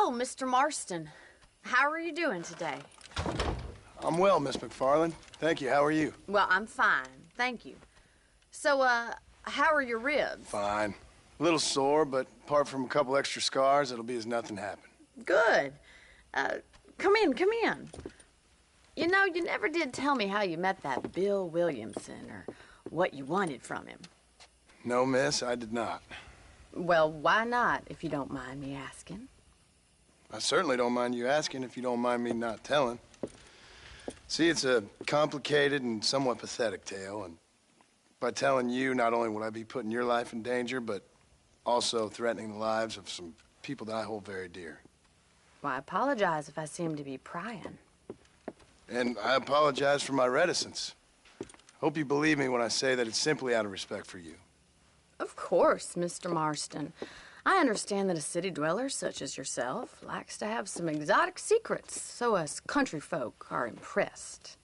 Oh, Mr. Marston. How are you doing today? I'm well, Miss McFarland. Thank you. How are you? Well, I'm fine. Thank you. So, how are your ribs? Fine. A little sore, but apart from a couple extra scars, it'll be as nothing happened. Good. Come in, come in. You know, you never did tell me how you met that Bill Williamson or what you wanted from him. No, miss, I did not. Well, why not, if you don't mind me asking? I certainly don't mind you asking if you don't mind me not telling. See, it's a complicated and somewhat pathetic tale, and by telling you, not only would I be putting your life in danger, but also threatening the lives of some people that I hold very dear. Well, I apologize if I seem to be prying. And I apologize for my reticence. Hope you believe me when I say that it's simply out of respect for you. Of course, Mr. Marston. I understand that a city dweller such as yourself likes to have some exotic secrets, so us country folk are impressed.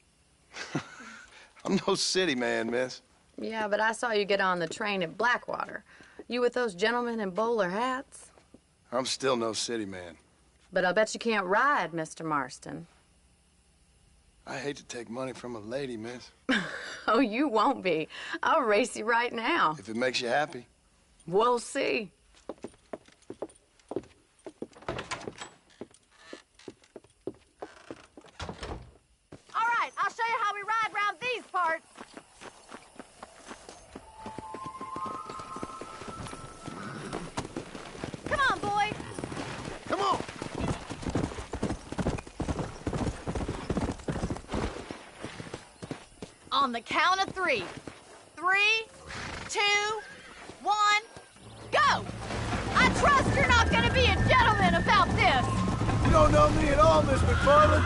I'm no city man, miss. Yeah, but I saw you get on the train at Blackwater. You with those gentlemen in bowler hats? I'm still no city man. But I bet you can't ride, Mr. Marston. I hate to take money from a lady, miss. Oh, you won't be. I'll race you right now. If it makes you happy. We'll see. All right, I'll show you how we ride round these parts. Come on, boys. Come on! On the count of 3. 3, 2, 1, go! I trust you're not gonna be a gentleman about this. You don't know me at all, Miss McFarland.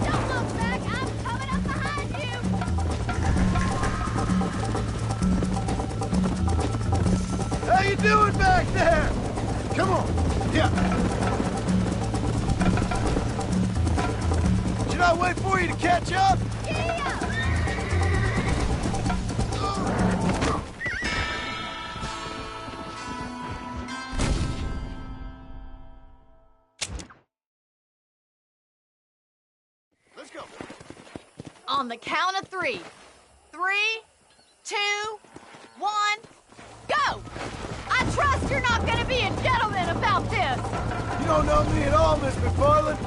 Don't look back, I'm coming up behind you. How you doing back there? Come on. Yeah. Should I wait for you to catch up? Let's go. On the count of 3. 3, 2, 1, go! I trust you're not gonna be a gentleman about this. You don't know me at all, Miss McFarland.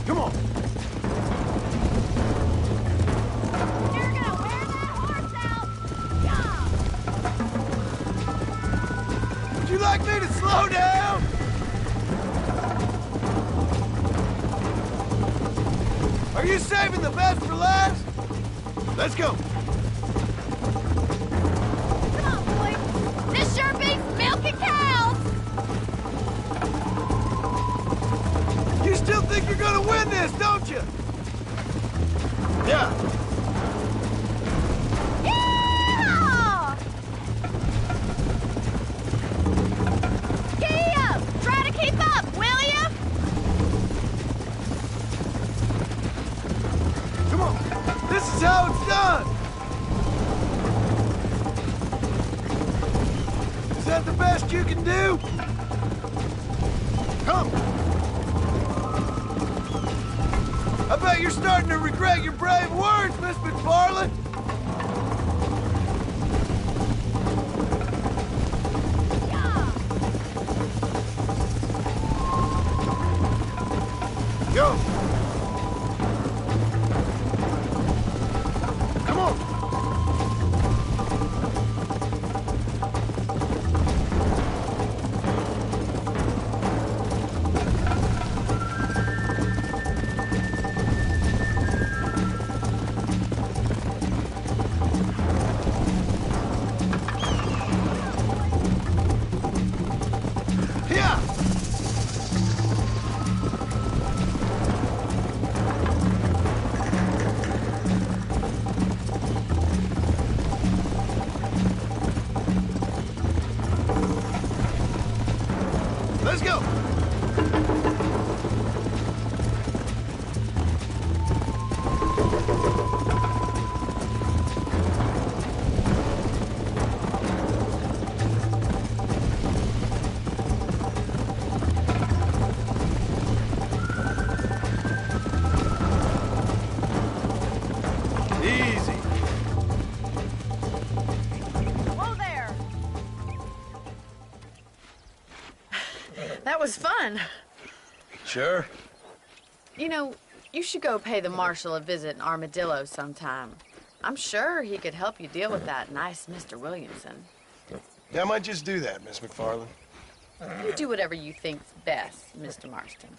Come on. You're gonna wear that horse out. Yeah. Would you like me to slow down? Are you saving the best for last? Let's go. Come on, boys. This sure beats milking cows. You still think you're gonna win this, don't you? Yeah. Yeah! Gee up! Try to keep up, will you? Come on. This is how it's done. Is that the best you can do? Come. I bet you're starting to regret your brave words, Miss McFarland. Yeah! Go. Come on. Yeah. Easy. Whoa there! That was fun. Sure. You know, you should go pay the marshal a visit in Armadillo sometime. I'm sure he could help you deal with that nice Mr. Williamson. Yeah, I might just do that, Miss McFarland. You do whatever you think's best, Mr. Marston.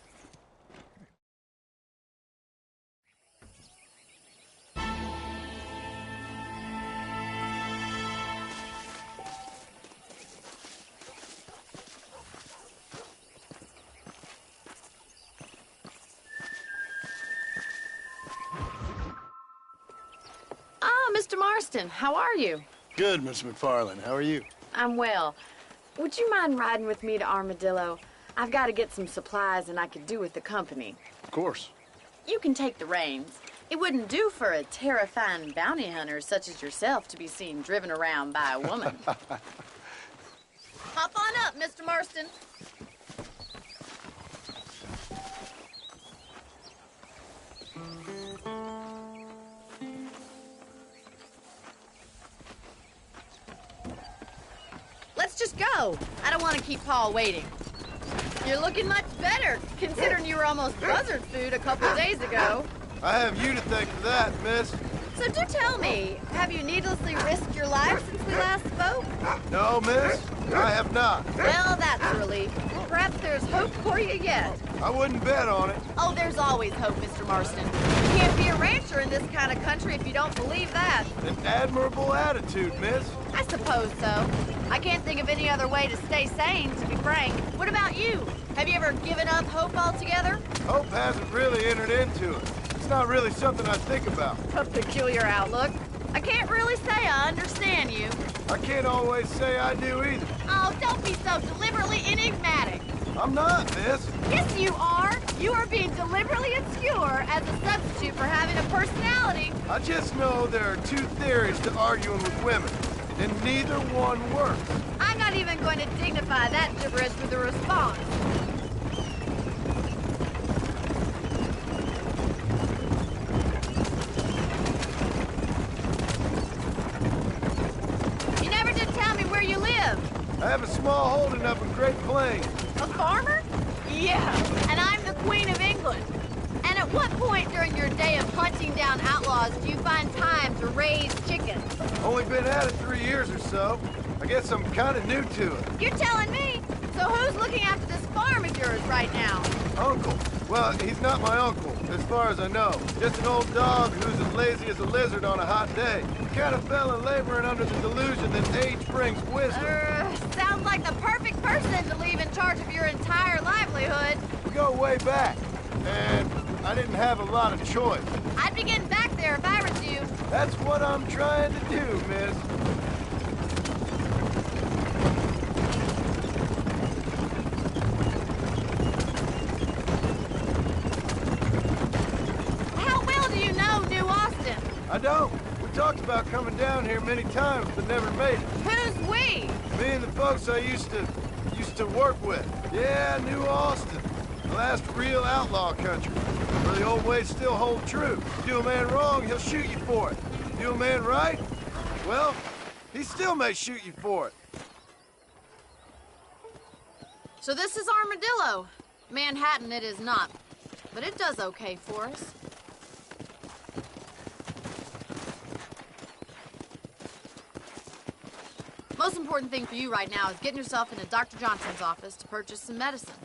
Ah, Mr. Marston, how are you? Good, Miss McFarland. How are you? I'm well. Would you mind riding with me to Armadillo? I've got to get some supplies and I could do with the company. Of course. You can take the reins. It wouldn't do for a terrifying bounty hunter such as yourself to be seen driven around by a woman. Hop on up, Mr. Marston. Let's just go. I don't want to keep Paul waiting. You're looking much better, considering you were almost buzzard food a couple days ago. I have you to thank for that, miss. So do tell me, have you needlessly risked your life since we last spoke? No, miss, I have not. Well, that's a relief. Perhaps there's hope for you yet. I wouldn't bet on it. Oh, there's always hope, Mr. Marston. You can't be a rancher in this kind of country if you don't believe that. An admirable attitude, miss. I suppose so. I can't think of any other way to stay sane, to be frank. What about you? Have you ever given up hope altogether? Hope hasn't really entered into it. It's not really something I think about. A peculiar outlook. I can't really say I understand you. I can't always say I do either. Oh, don't be so deliberately enigmatic. I'm not, miss. Yes, you are. You are being deliberately obscure as a substitute for having a personality. I just know there are two theories to arguing with women, and neither one works. I'm not even going to dignify that gibberish with a response. You never did tell me where you live. I have a small holding up in Great Plains. A farmer? Yeah, and I'm the Queen of England. And at what point during your day of hunting down outlaws do you find time to raise chickens? Only been at it 3 years or so. I guess I'm kind of new to it. You're telling me? So who's looking after this farm of yours right now? Uncle. Well, he's not my uncle, as far as I know. Just an old dog who's as lazy as a lizard on a hot day. The kind of fella laboring under the delusion that age brings wisdom. Sounds like the perfect person to leave in charge of your entire livelihood. We go way back, and I didn't have a lot of choice. I'd be getting back there if I were you. That's what I'm trying to do, miss. How well do you know New Austin? I don't. We talked about coming down here many times, but never made it. Who's we? Me and the folks I used to work with. Yeah, New Austin. The last real outlaw country, where the old ways still hold true. You do a man wrong, he'll shoot you for it. Do a man right, well, he still may shoot you for it. So this is Armadillo. Manhattan it is not, but it does okay for us. Most important thing for you right now is getting yourself into Dr. Johnson's office to purchase some medicine.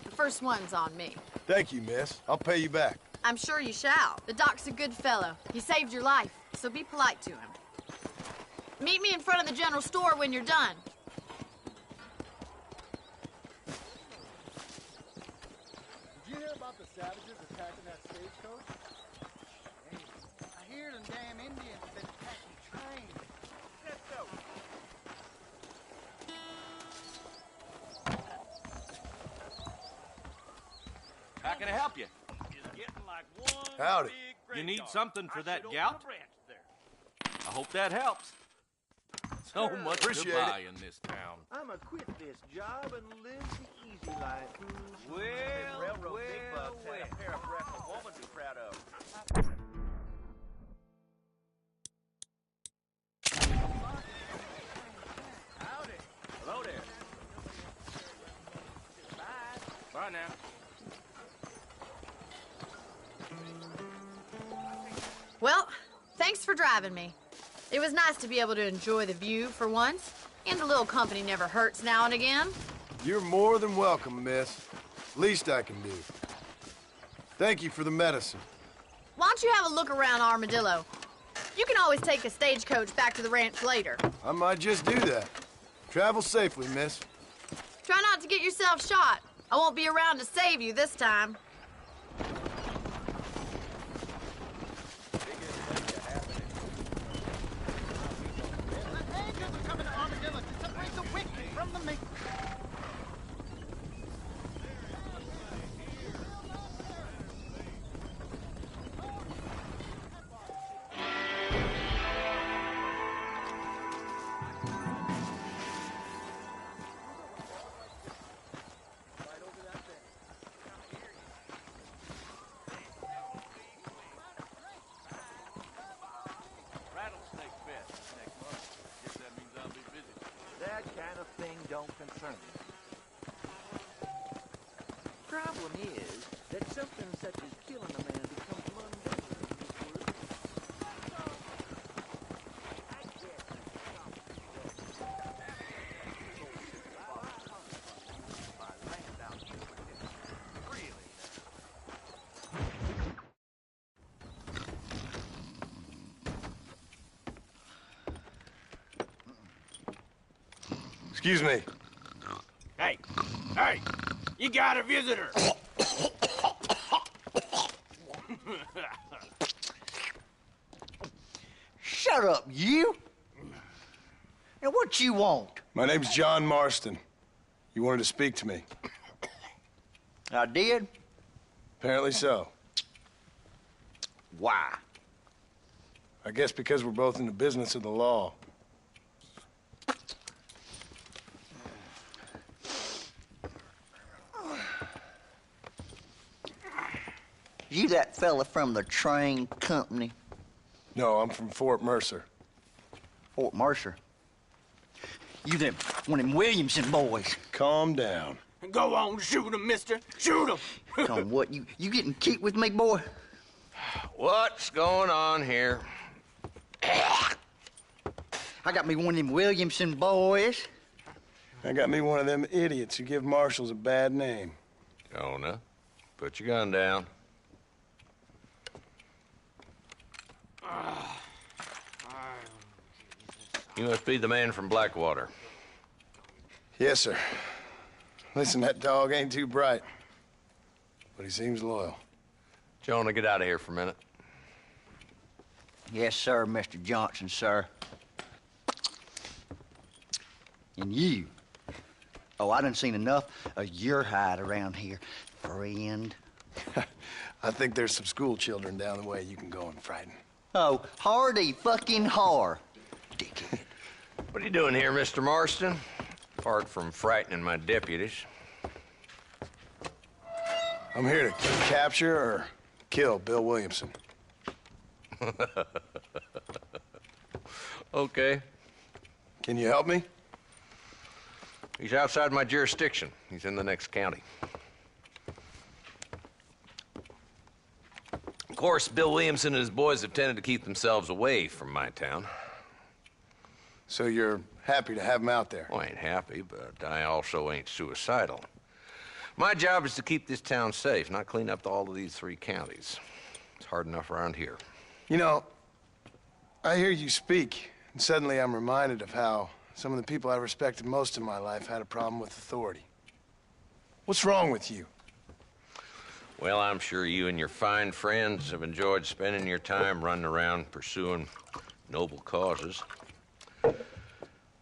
The first one's on me. Thank you, miss. I'll pay you back. I'm sure you shall. The doc's a good fellow. He saved your life, so be polite to him. Meet me in front of the general store when you're done. Did you hear about the savages attacking that stagecoach? Hey, I hear them damn Indians have been attacking trains. Let's go. How can I help you? Howdy. You need something for that gout? I hope that helps. So much to Appreciate buy in this town. I'ma quit this job and live the easy life. Well, Railroad big bucks had a pair of breasts a woman be proud of. on now. Well, thanks for driving me. It was nice to be able to enjoy the view for once, and a little company never hurts now and again. You're more than welcome, miss. Least I can do. Thank you for the medicine. Why don't you have a look around Armadillo? You can always take a stagecoach back to the ranch later. I might just do that. Travel safely, miss. Try not to get yourself shot. I won't be around to save you this time. Angels are coming to Armadillo to separate the wicked from the meek. Rattlesnake Fest next month. Guess that means I'll be busy. That kind of thing don't concern me. Problem is that something such as killing a man becomes mundane in this world. I guess Excuse me. Hey, hey, you got a visitor. Shut up, you! And what you want? My name's John Marston. You wanted to speak to me. I did? Apparently so. Why? I guess because we're both in the business of the law. You that fella from the train company? No, I'm from Fort Mercer. Fort Mercer? You them one of them Williamson boys. Calm down. Go on, shoot him, mister. Shoot him. Come what, you getting kicked with me, boy? What's going on here? I got me one of them Williamson boys. I got me one of them idiots who give marshals a bad name. Jonah, put your gun down. You must be the man from Blackwater. Yes, sir. Listen, that dog ain't too bright, but he seems loyal. Jonah, get out of here for a minute. Yes, sir, Mr. Johnson, sir. And you. Oh, I done seen enough of your hide around here, friend. I think there's some school children down the way you can go and frighten. Oh, hardy fucking har. Dickhead. What are you doing here, Mr. Marston? Apart from frightening my deputies. I'm here to capture or kill Bill Williamson. Okay. Can you help me? He's outside my jurisdiction. He's in the next county. Of course, Bill Williamson and his boys have tended to keep themselves away from my town. So you're happy to have him out there? Well, I ain't happy, but I also ain't suicidal. My job is to keep this town safe, not clean up all of these 3 counties. It's hard enough around here. You know, I hear you speak, and suddenly I'm reminded of how some of the people I respected most in my life had a problem with authority. What's wrong with you? Well, I'm sure you and your fine friends have enjoyed spending your time running around pursuing noble causes.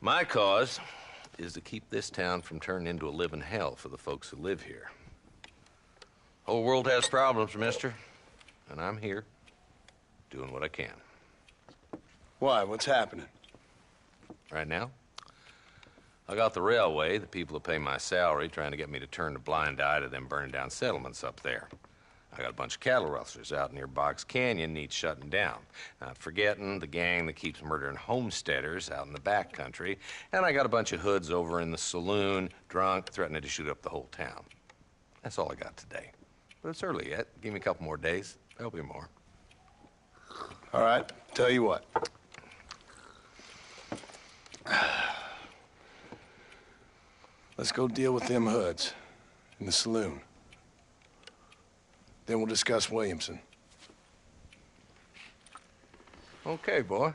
My cause is to keep this town from turning into a living hell for the folks who live here. Whole world has problems, mister, and I'm here doing what I can. Why? What's happening? Right now, I got the railway, the people who pay my salary, trying to get me to turn a blind eye to them burning down settlements up there. I got a bunch of cattle rustlers out near Box Canyon needs shutting down. Not forgetting the gang that keeps murdering homesteaders out in the back country. And I got a bunch of hoods over in the saloon, drunk, threatening to shoot up the whole town. That's all I got today. But it's early yet. Give me a couple more days. There'll be more. All right, tell you what. Let's go deal with them hoods in the saloon. Then we'll discuss Williamson. Okay, boy.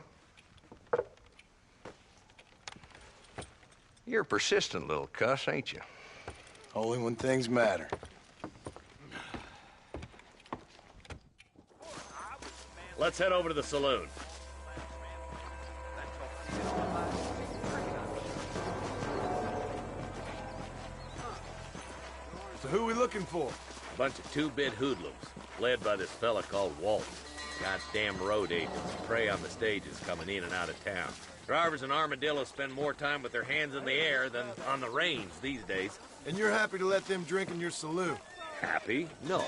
You're a persistent little cuss, ain't you? Only when things matter. Let's head over to the saloon. So who are we looking for? Bunch of two-bit hoodlums, led by this fella called Walton. Goddamn road agents prey on the stages coming in and out of town. Drivers in Armadillo spend more time with their hands in the air than on the reins these days. And you're happy to let them drink in your saloon? Happy? No.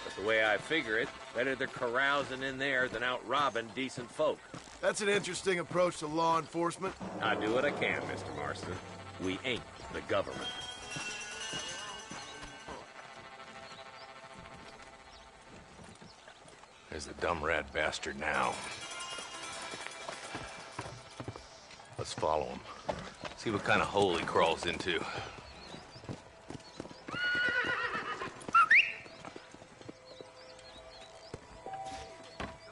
But the way I figure it, better they're carousing in there than out robbing decent folk. That's an interesting approach to law enforcement. I do what I can, Mr. Marston. We ain't the government. There's the dumb rat bastard now. Let's follow him. See what kind of hole he crawls into.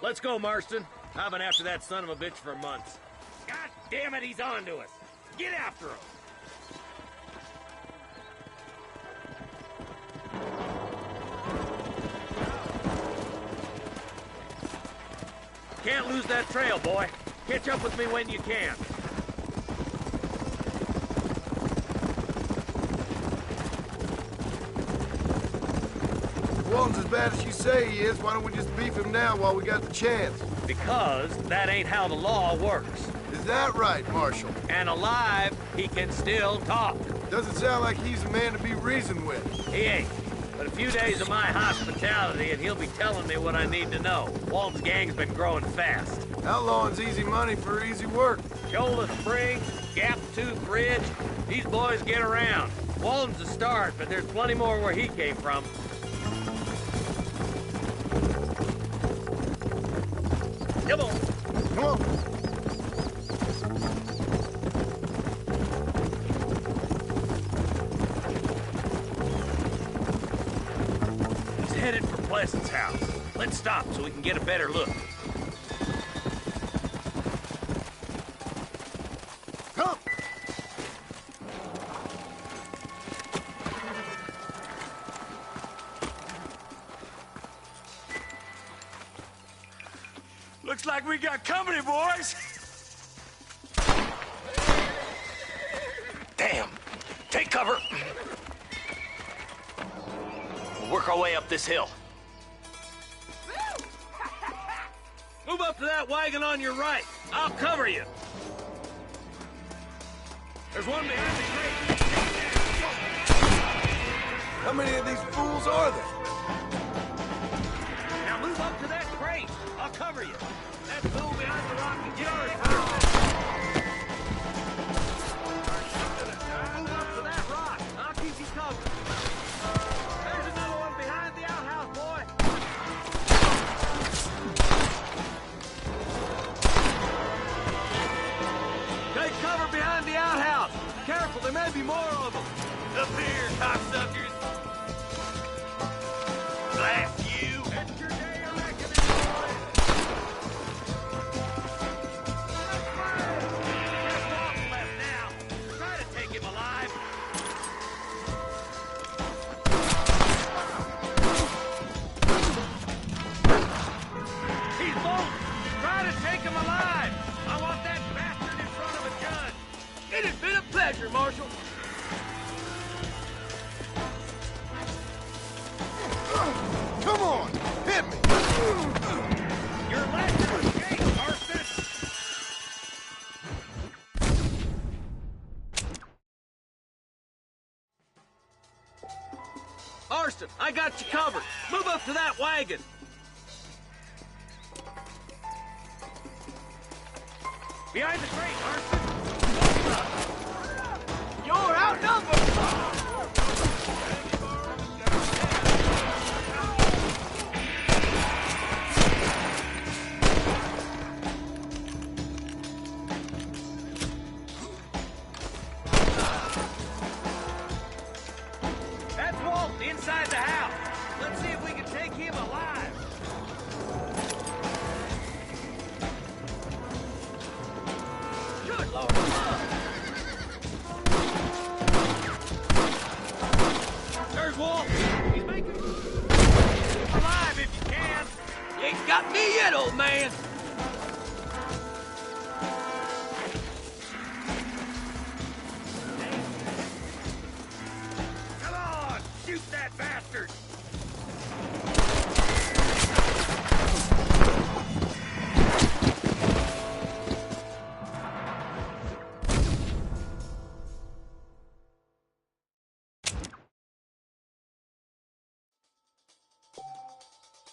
Let's go, Marston. I've been after that son of a bitch for months. God damn it, he's on to us. Get after him. Can't lose that trail, boy. Catch up with me when you can. Walton's as bad as you say he is. Why don't we just beef him now while we got the chance? Because that ain't how the law works. Is that right, Marshal? And alive, he can still talk. Doesn't sound like he's a man to be reasoned with. He ain't. But a few days of my hospitality and he'll be telling me what I need to know. Walton's gang's been growing fast. Outlawing's easy money for easy work. Shoulder Springs, Gap Tooth Ridge, these boys get around. Walton's a start, but there's plenty more where he came from. Come on. Come on. He's headed for Pleasant's house. Let's stop so we can get a better look. Come! Looks like we got company, boys. Damn! Take cover! We'll work our way up this hill. Move up to that wagon on your right. I'll cover you. There's one behind the crate. How many of these fools are there? Now move up to that crate. I'll cover you. That fool behind the rock can get on his first. Move up to that rock. I'll keep you covered. There's another one behind the outhouse, boy. Take cover behind the outhouse. Careful, there may be more of them. Up here, cocksuckers. Blast you. It's your day of reckoning, boy. There's Walton left now. Try to take him alive. He's bolting. Try to take him alive. I want that bastard in front of a judge. It has been a pleasure, Marshal. Come on! Hit me! Your last escape, Marston. Marston, I got you covered. Move up to that wagon. Behind the crate, Marston. You're outnumbered. see yet, old man. Come on, shoot that bastard.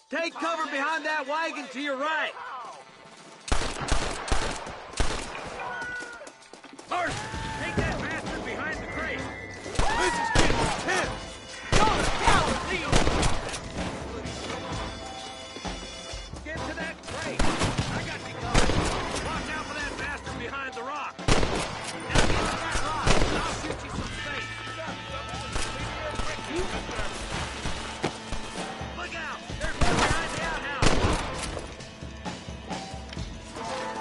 Take cover behind that wagon to your right. Marsh, take that bastard behind the crate. This is getting intense. Go to tower, Leo. Get to that crate. I got you covered. Watch out for that bastard behind the rock. Now get to that rock, and I'll shoot you some space. Look out! There's one behind the outhouse!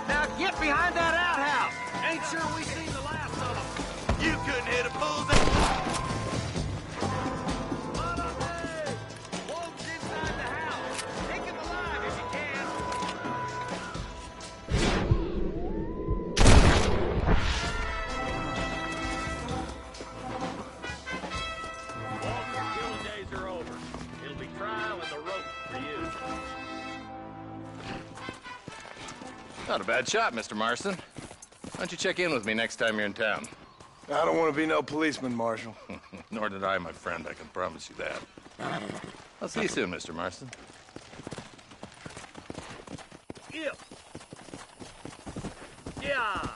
Now get behind that outhouse! Ain't sure we seen the last of them. You couldn't hit a bullseye! On up there! Wolf's inside the house! Take him alive if you can! Walter's killing days are over. It'll be trial and the rope for you. Not a bad shot, Mr. Marston. Why don't you check in with me next time you're in town? I don't want to be no policeman, Marshal. Nor did I, my friend. I can promise you that. I'll see you soon, Mr. Marston. Yeah. Yeah.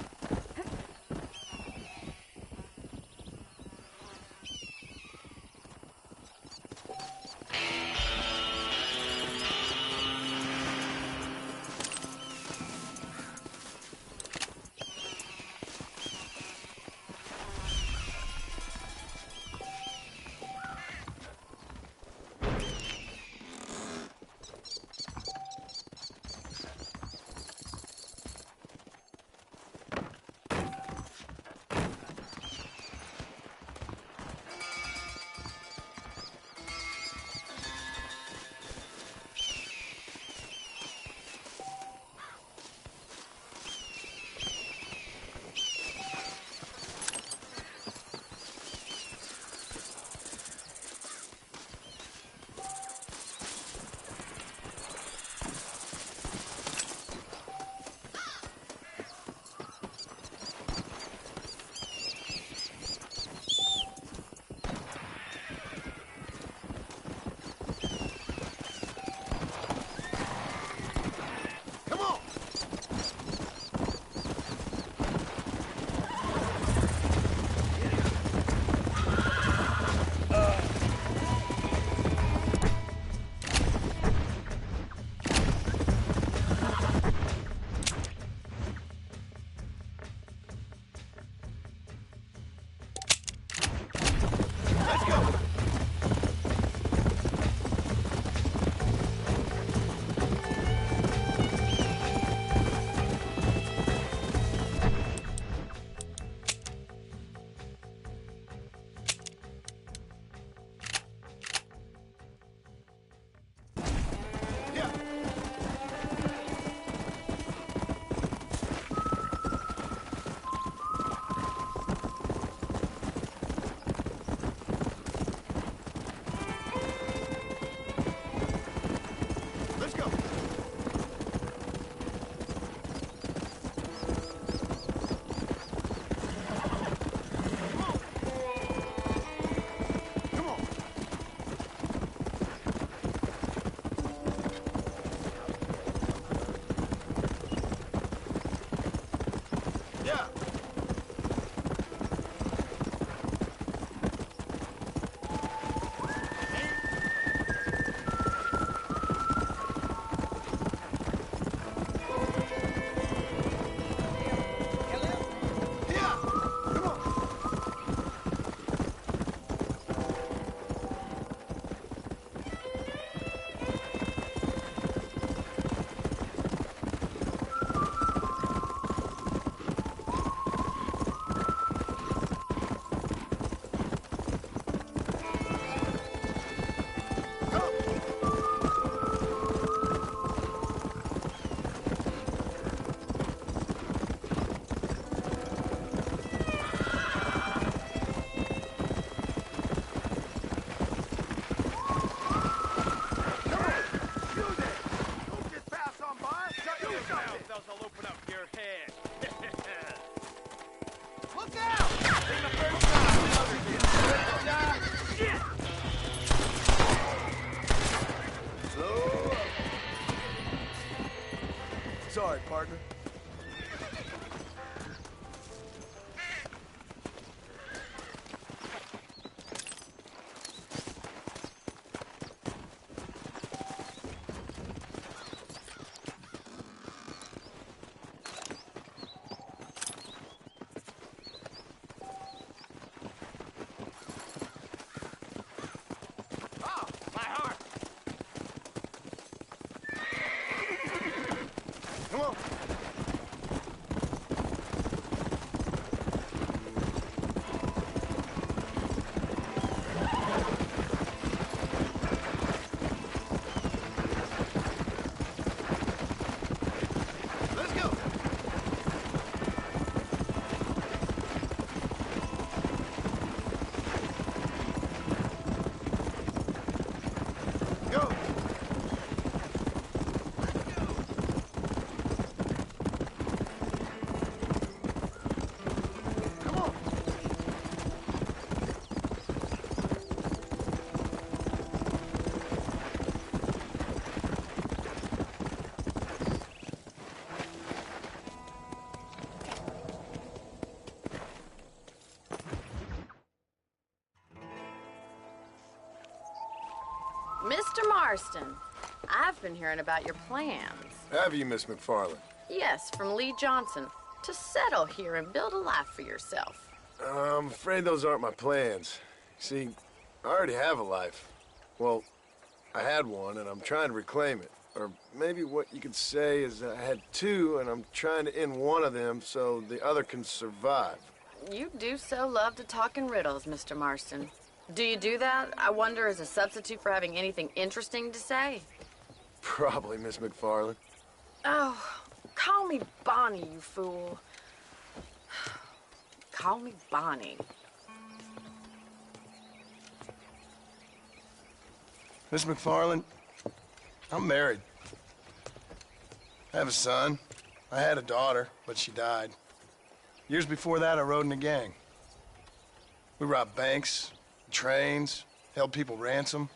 Sorry, partner. Oh, my heart! Come on. Let's go. Go. Come on. Mr. Marston, I've been hearing about your plans. Have you, Miss McFarland? Yes, from Lee Johnson, to settle here and build a life for yourself. I'm afraid those aren't my plans. See, I already have a life. Well, I had one, and I'm trying to reclaim it. Or maybe what you could say is I had two, and I'm trying to end one of them so the other can survive. You do so love to talk in riddles, Mr. Marston. Do you do that, I wonder, as a substitute for having anything interesting to say? Probably, Miss McFarland. Oh, call me Bonnie, you fool. Call me Bonnie. Miss McFarland, I'm married. I have a son. I had a daughter, but she died. Years before that, I rode in a gang. We robbed banks, trains, held people ransom.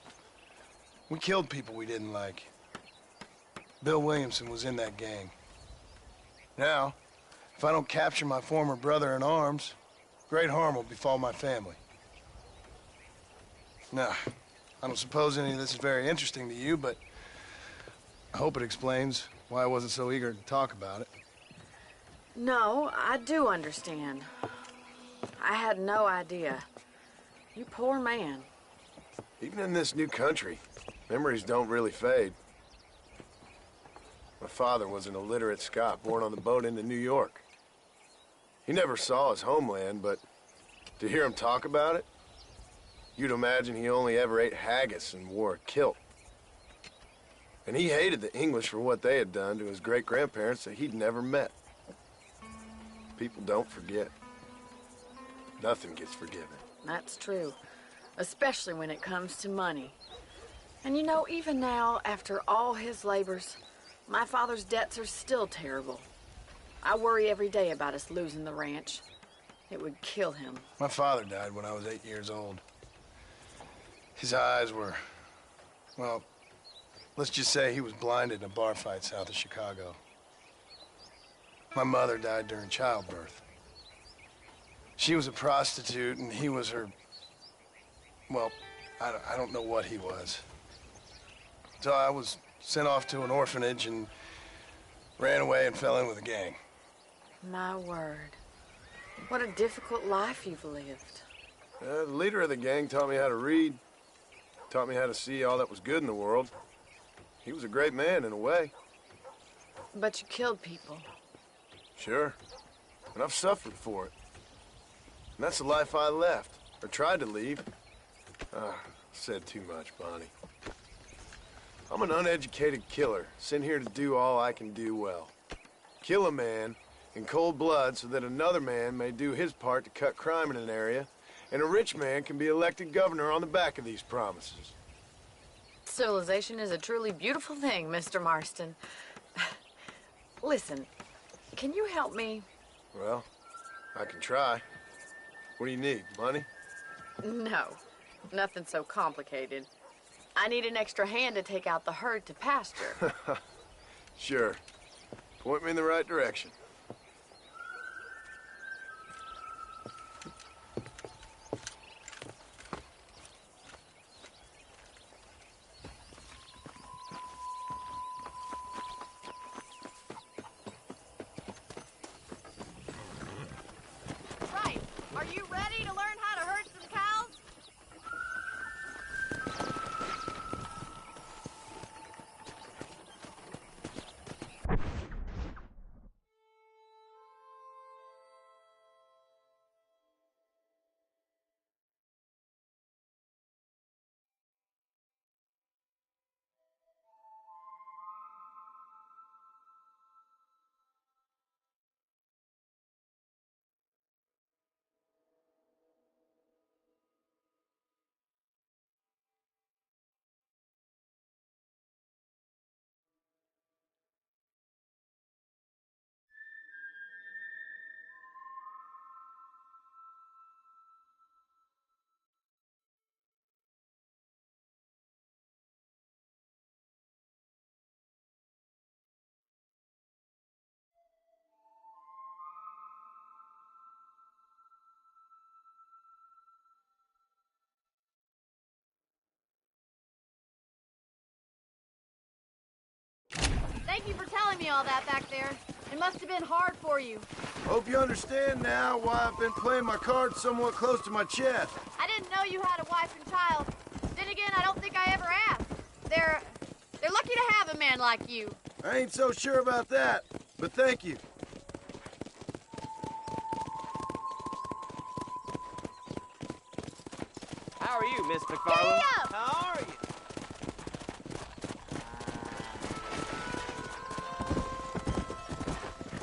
We killed people we didn't like. Bill Williamson was in that gang. Now, if I don't capture my former brother in arms, great harm will befall my family. Now, I don't suppose any of this is very interesting to you, but I hope it explains why I wasn't so eager to talk about it. No, I do understand. I had no idea. You poor man. Even in this new country, memories don't really fade. My father was an illiterate Scot born on the boat into New York. He never saw his homeland, but to hear him talk about it, you'd imagine he only ever ate haggis and wore a kilt. And he hated the English for what they had done to his great-grandparents that he'd never met. People don't forget. Nothing gets forgiven. That's true. Especially when it comes to money. And you know, even now, after all his labors, my father's debts are still terrible. I worry every day about us losing the ranch. It would kill him. My father died when I was 8 years old. His eyes were, well, let's just say he was blinded in a bar fight south of Chicago. My mother died during childbirth. She was a prostitute, and he was her, well, I don't know what he was. So I was sent off to an orphanage and ran away and fell in with a gang. My word. What a difficult life you've lived. The leader of the gang taught me how to read, taught me how to see all that was good in the world. He was a great man in a way. But you killed people. Sure. And I've suffered for it. And that's the life I left, or tried to leave. Said too much, Bonnie. I'm an uneducated killer, sent here to do all I can do well. Kill a man in cold blood so that another man may do his part to cut crime in an area, and a rich man can be elected governor on the back of these promises. Civilization is a truly beautiful thing, Mr. Marston. Listen, can you help me? Well, I can try. What do you need, money? No, nothing so complicated. I need an extra hand to take out the herd to pasture. Sure. Point me in the right direction. Right. Are you ready to learn how to herd some cows? Thank you for telling me all that back there. It must have been hard for you. Hope you understand now why I've been playing my cards somewhat close to my chest. I didn't know you had a wife and child. Then again, I don't think I ever asked. They're lucky to have a man like you. I ain't so sure about that, but thank you. How are you, Miss McFarland? Giddy up! How are you?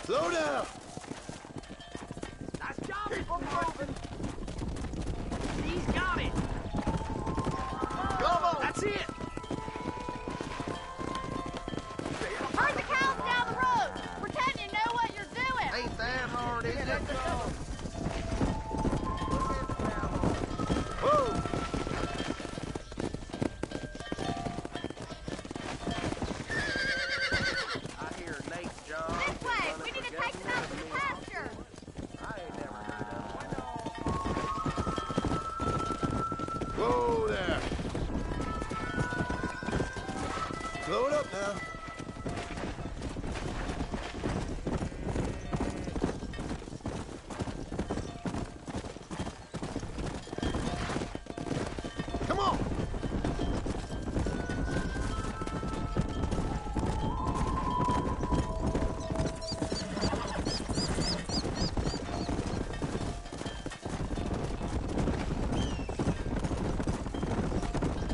Slow down! Nice job, Mr. Marston. He's got it. Come on! That's it. Herd the cows down the road. Pretend you know what you're doing. Ain't that hard, is it? Whoa! I hear Nate's job. This way. We need to take them out to the pasture. I ain't never heard of it. Whoa there! Slow it up now. Come on!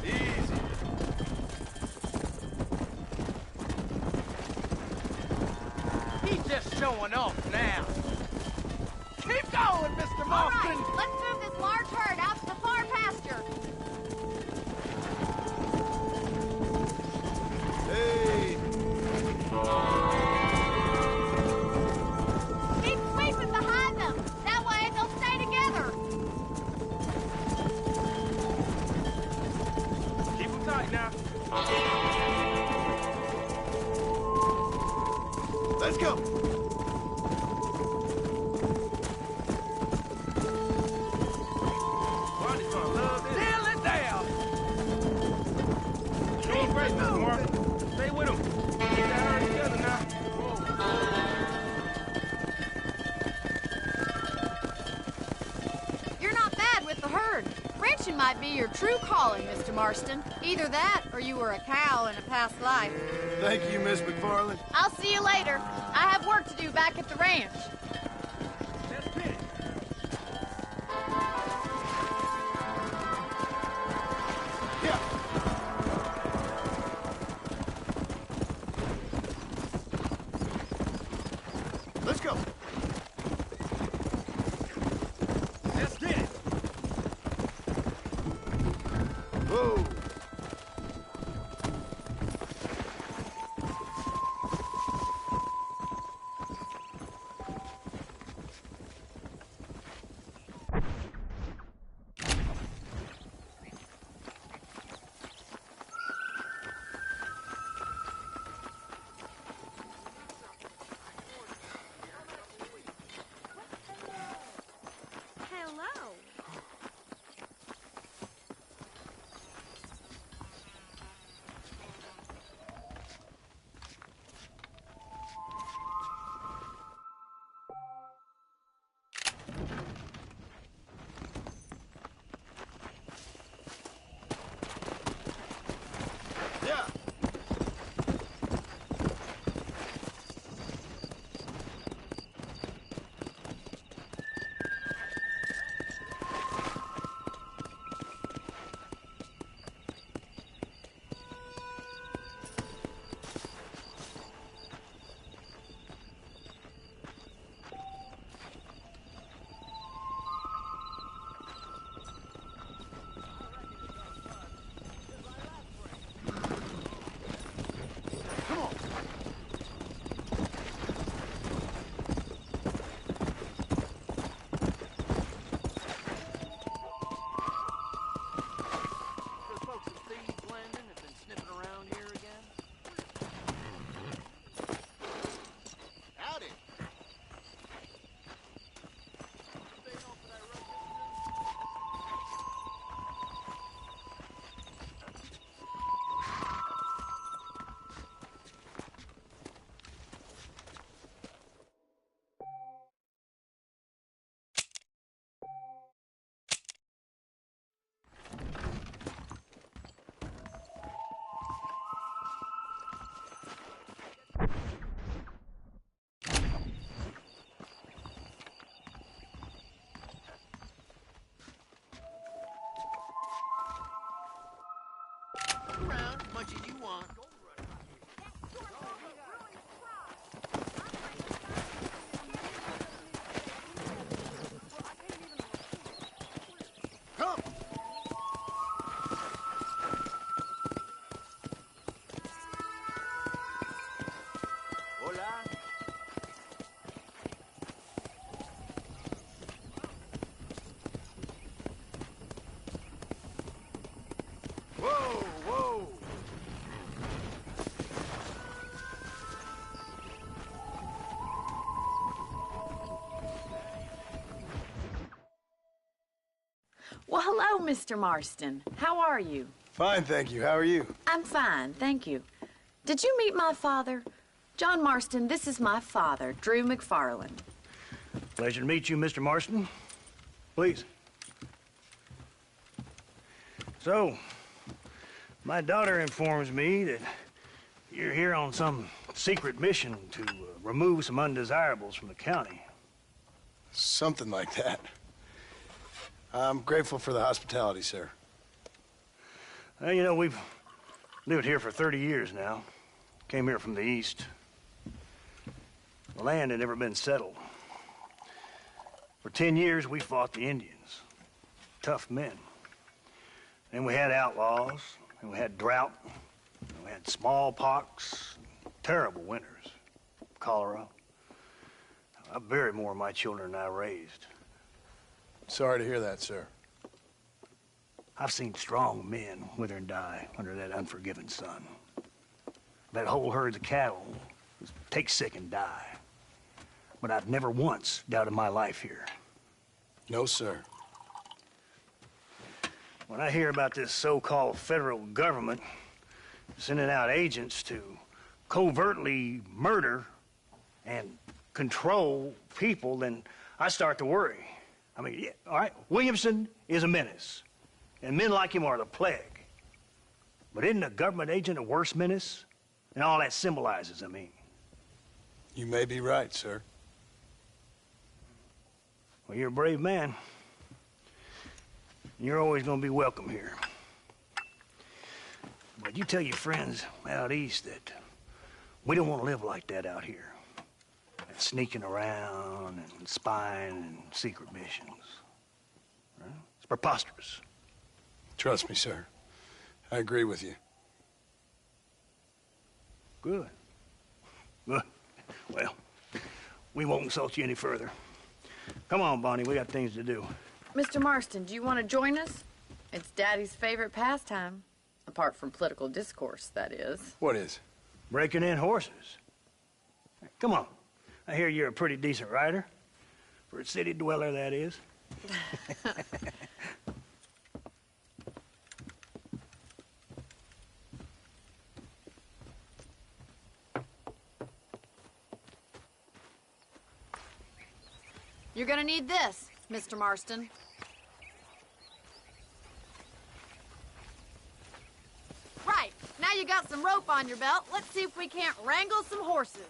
Easy. He's just showing off now. Keep going, Mr. All Marston. right. Let's move this large herd out to the far pasture. Hey! Keep sweeping behind them. That way they'll stay together. Keep him tight now. Let's go! Ronnie's gonna love this. Nail it down. Show him great, Mr. Marston. Stay with him. Keep that herd together now. You're not bad with the herd. Ranching might be your true calling, Mr. Marston. Either that, or you were a cow in a past life. Thank you, Miss McFarland. I'll see you later. I have work to do back at the ranch. That's it. Yeah. Let's go. Let's get it. Whoa. much as you want. Come! Hola. Whoa, whoa! Well, hello, Mr. Marston. How are you? Fine, thank you. How are you? I'm fine, thank you. Did you meet my father? John Marston, this is my father, Drew McFarland. Pleasure to meet you, Mr. Marston. Please. So, my daughter informs me that you're here on some secret mission to remove some undesirables from the county. Something like that. I'm grateful for the hospitality, sir. Well, you know, we've lived here for 30 years now. Came here from the east. The land had never been settled. For 10 years, we fought the Indians. Tough men. Then we had outlaws, and we had drought, and we had smallpox, terrible winters, cholera. I buried more of my children than I raised. Sorry to hear that, sir. I've seen strong men wither and die under that unforgiving sun. That whole herds of cattle take sick and die. But I've never once doubted my life here. No, sir. When I hear about this so-called federal government sending out agents to covertly murder and control people, then I start to worry. I mean, yeah, all right, Williamson is a menace, and men like him are the plague. But isn't a government agent a worse menace? And all that symbolizes, I mean. You may be right, sir. Well, you're a brave man. You're always gonna be welcome here. But you tell your friends out east that we don't want to live like that out here. Sneaking around and spying and secret missions. Right? It's preposterous. Trust me, sir. I agree with you. Good. Good. Well, we won't insult you any further. Come on, Bonnie, we got things to do. Mr. Marston, do you want to join us? It's Daddy's favorite pastime. Apart from political discourse, that is. What is? Breaking in horses. Come on. I hear you're a pretty decent rider. For a city dweller, that is. You're gonna need this, Mr. Marston. Right, now you got some rope on your belt. Let's see if we can't wrangle some horses.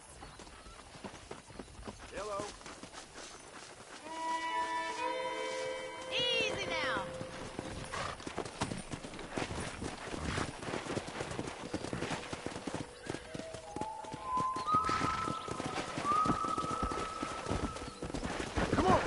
Hello. Easy now. Come on!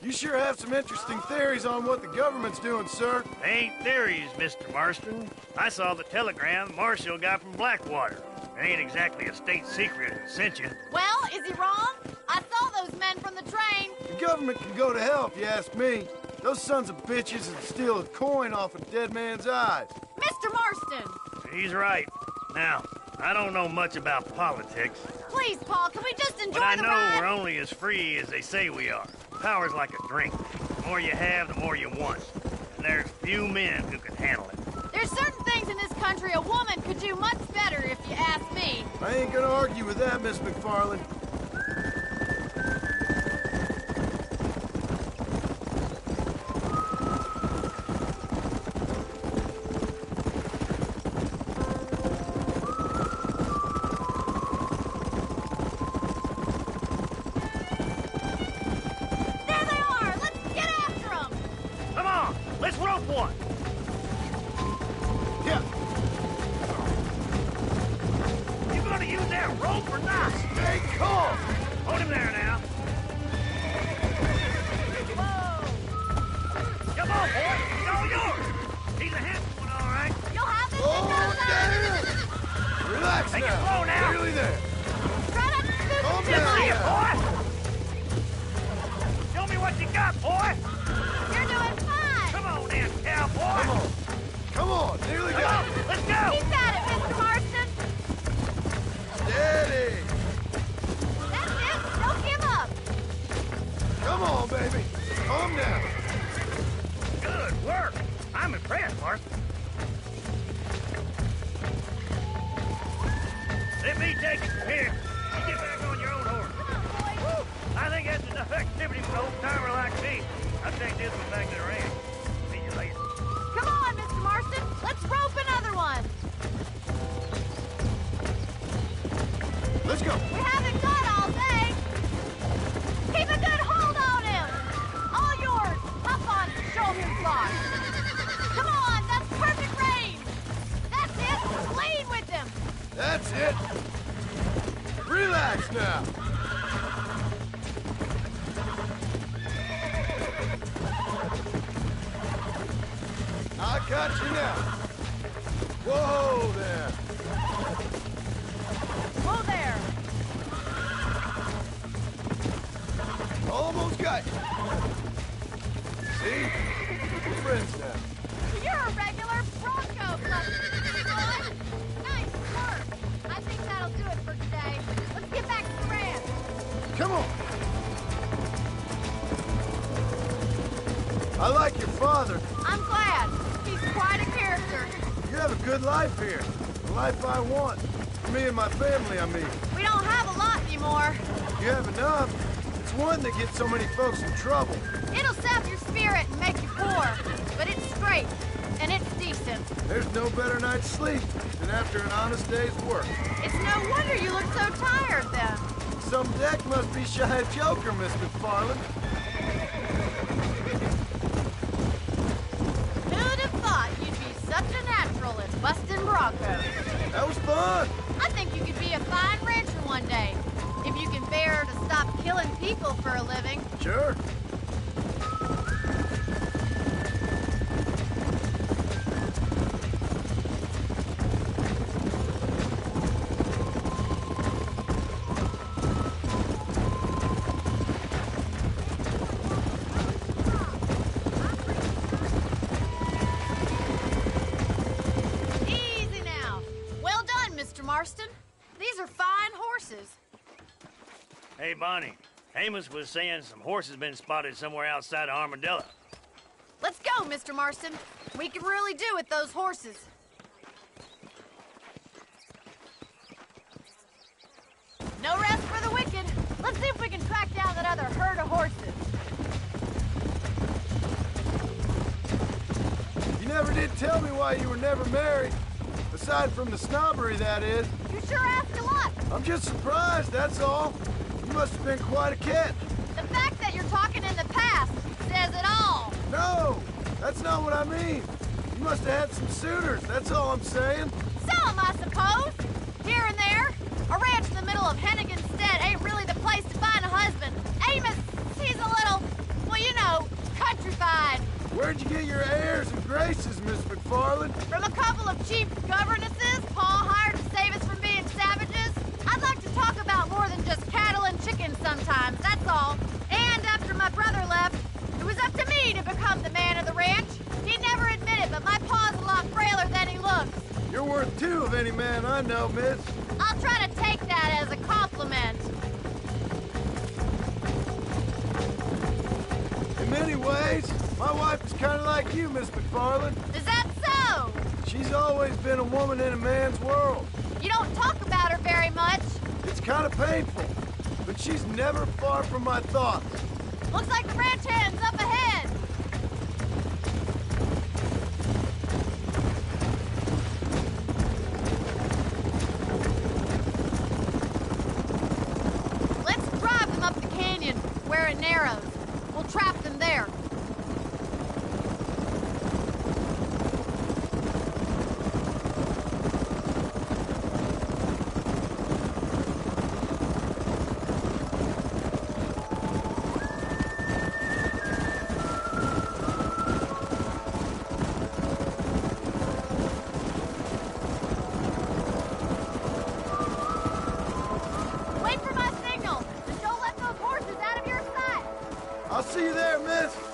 You sure have some interesting theories on what the government's doing, sir. They ain't theories, Mr. Marston. I saw the telegram Marshall got from Blackwater. It ain't exactly a state secret that sent you. Well, is he wrong? I saw those men from the train. The government can go to hell if you ask me. Those sons of bitches would steal a coin off a dead man's eyes. Mr. Marston! He's right. Now, I don't know much about politics, Please, Paul, can we just enjoy but I the know ride? we're only as free as they say we are. Power's like a drink. The more you have, the more you want. And there's few men who can handle it. There's certain things in this country a woman could do much better, if you ask me. I ain't gonna argue with that, Miss McFarland. There they are! Let's get after them! Come on, let's rope one. Hold him there now. Come on, boy. He's all yours. He's a handsome one, all right. You'll have this Oh, in no time. damn! Relax Take it now. slow now. Nearly there. Try not to spook Calm too down. much. Here, boy. Show me what you got, boy. You're doing fine. Come on in, cowboy. Come on. Come on. Nearly Come got on. it. Let's go. Keep at it, Mr. Marston. Steady. That's it. Don't give up. Come on, baby. Calm down. Good work. I'm impressed, Marston. Let me take it from here. You get back on your own horse. Come on, boys. I think that's enough activity for an old-timer like me. I'll take this one back to the ranch. See you later. Come on, Mr. Marston. Let's rope another one. Let's go. We haven't got all day. Keep a good hold on him. All yours. Hop on and show him his lock. Come on, that's perfect range. That's it. Lean with him. That's it. Relax now. I got you now. Whoa there. Whoa there. Almost got you. See? We're friends now. You're a regular Bronco buster, boy. Nice work. I think that'll do it for today. Let's get back to the ranch. Come on. I like your father. I'm glad. He's quite a character. You have a good life here. The life I want. For me and my family, I mean. We don't have a lot anymore. You have enough. It's one that gets so many folks in trouble. It'll sap your spirit and make you poor. But it's straight. And it's decent. There's no better night's sleep than after an honest day's work. It's no wonder you look so tired then. Some deck must be shy of Joker, Miss McFarland. Who'd have thought you'd be such a natural at busting Broncos? That was fun. I think you could be a fine rancher one day. If you can bear to stop killing people for a living. Sure. Easy now. Well done, Mr. Marston. These are fine horses. Hey, Bonnie. Amos was saying some horses been spotted somewhere outside of Armadillo. Let's go, Mr. Marston. We can really do with those horses. No rest for the wicked. Let's see if we can track down that other herd of horses. You never did tell me why you were never married. Aside from the snobbery, that is. You sure ask a lot. I'm just surprised, that's all. You must have been quite a catch. The fact that you're talking in the past says it all. No, that's not what I mean. You must have had some suitors, that's all I'm saying. Some, I suppose. Here and there. A ranch in the middle of Hennigan's Stead ain't really the place to find a husband. Amos, he's a little, well, you know, countrified. Where'd you get your airs and graces, Miss McFarland? From a couple of cheap governesses Pa hired to save us from being savages. I'd like to talk about more than just cattle and chickens sometimes, that's all. And after my brother left, it was up to me to become the man of the ranch. He'd never admit it, but my pa's a lot frailer than he looks. You're worth two of any man I know, miss. I'll try to take that as a compliment. In many ways, my wife is kind of like you, Miss McFarland. Is that so? She's always been a woman in a man's world. You don't talk about her very much. It's kind of painful, but she's never far from my thoughts. Looks like the ranch hand's up ahead. Let's drive them up the canyon where it narrows. We'll trap them there. Smith!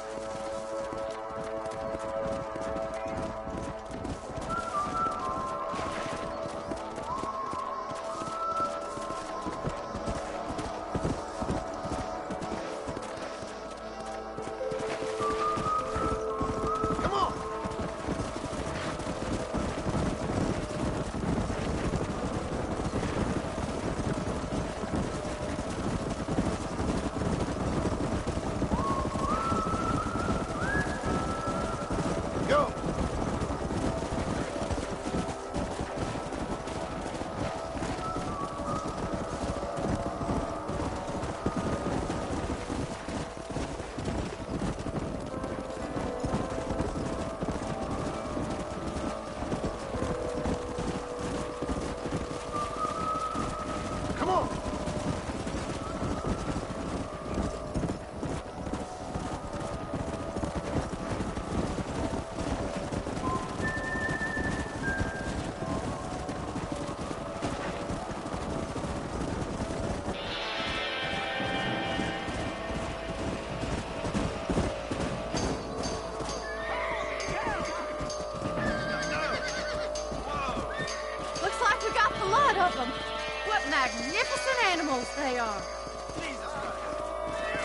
Magnificent animals they are.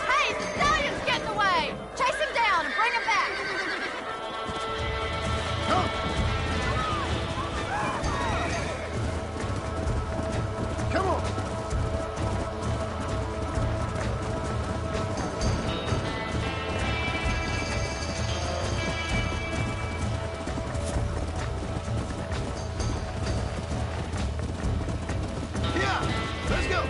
Hey, the stallion's getting away! Chase him down and bring him back! Come on! Let's go!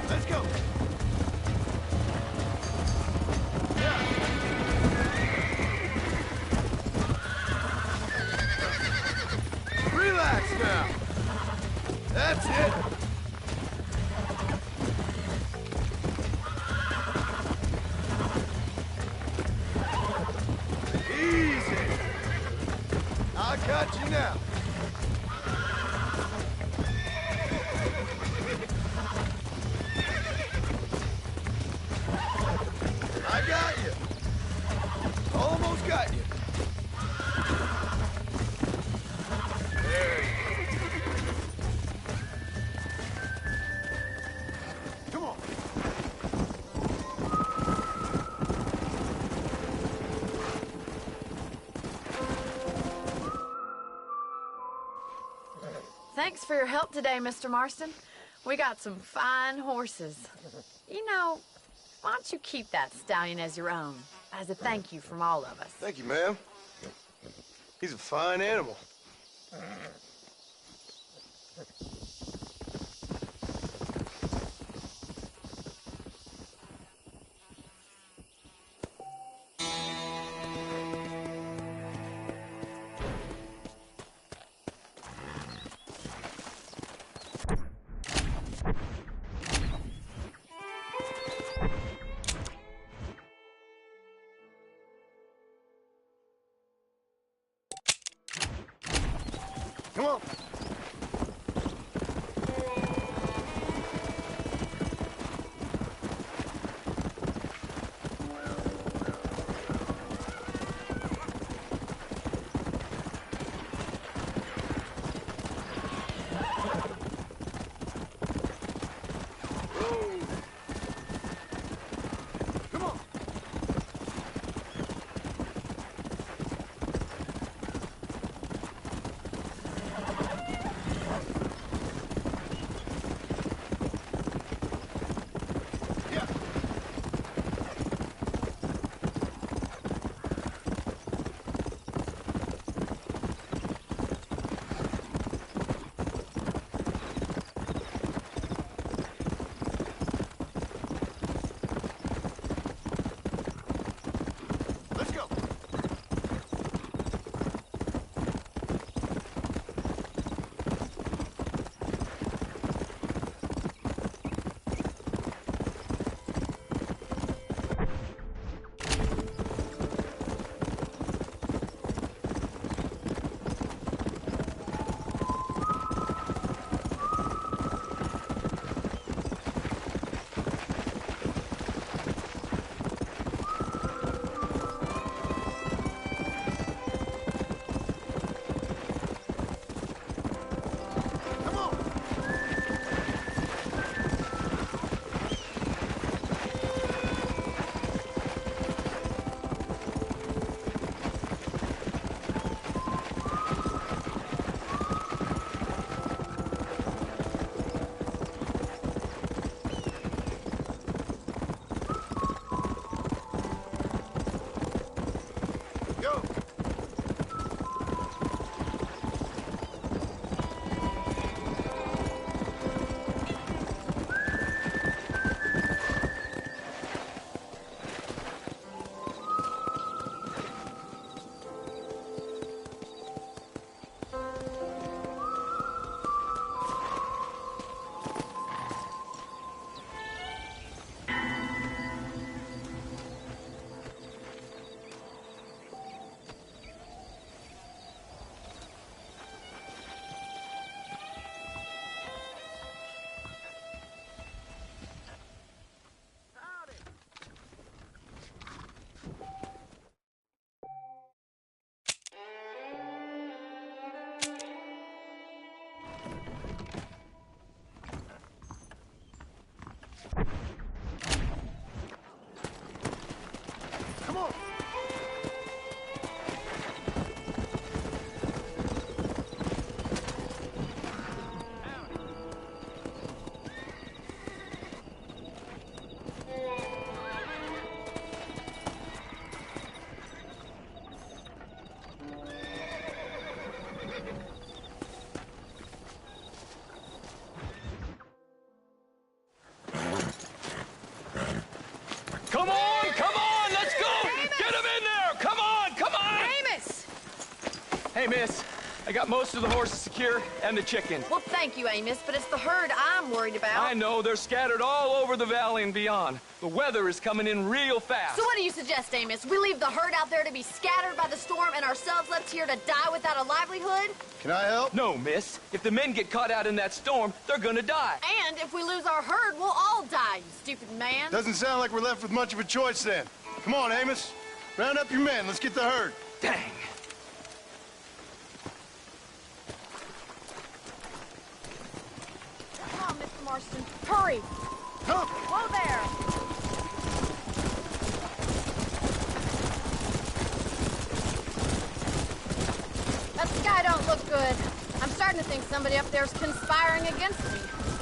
Let's go! Yeah. Relax now! That's it! I got you now. I got you. Almost got you. There you go. Come on. Thanks for your help today, Mr. Marston. We got some fine horses. You know, why don't you keep that stallion as your own, as a thank you from all of us? Thank you, ma'am. He's a fine animal. Come on. Come on. Come on. Come on, let's go! Get him in there! Come on! Amos! Hey, miss, I got most of the horses secure and the chicken. Well, thank you, Amos, but it's the herd I'm worried about. I know, they're scattered all over the valley and beyond. The weather is coming in real fast. So what do you suggest, Amos? We leave the herd out there to be scattered by the storm and ourselves left here to die without a livelihood? Can I help? No, miss. If the men get caught out in that storm, they're gonna die. And if we lose our herd, we'll all die, you stupid man. Doesn't sound like we're left with much of a choice then. Come on, Amos. Round up your men. Let's get the herd. Dang. Come on, Mr. Marston. Hurry. Come. Whoa there. That sky don't look good. I'm starting to think somebody up there's conspiring against me.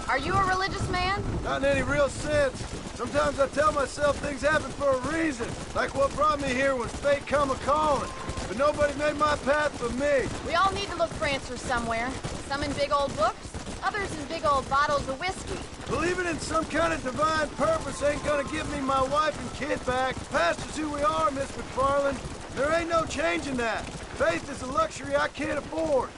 Are you a religious man? Not in any real sense. Sometimes I tell myself things happen for a reason. Like what brought me here when fate come a-calling. But nobody made my path but me. We all need to look for answers somewhere. Some in big old books, others in big old bottles of whiskey. Believing in some kind of divine purpose ain't gonna give me my wife and kid back. Past is who we are, Miss McFarland. There ain't no changing that. Faith is a luxury I can't afford.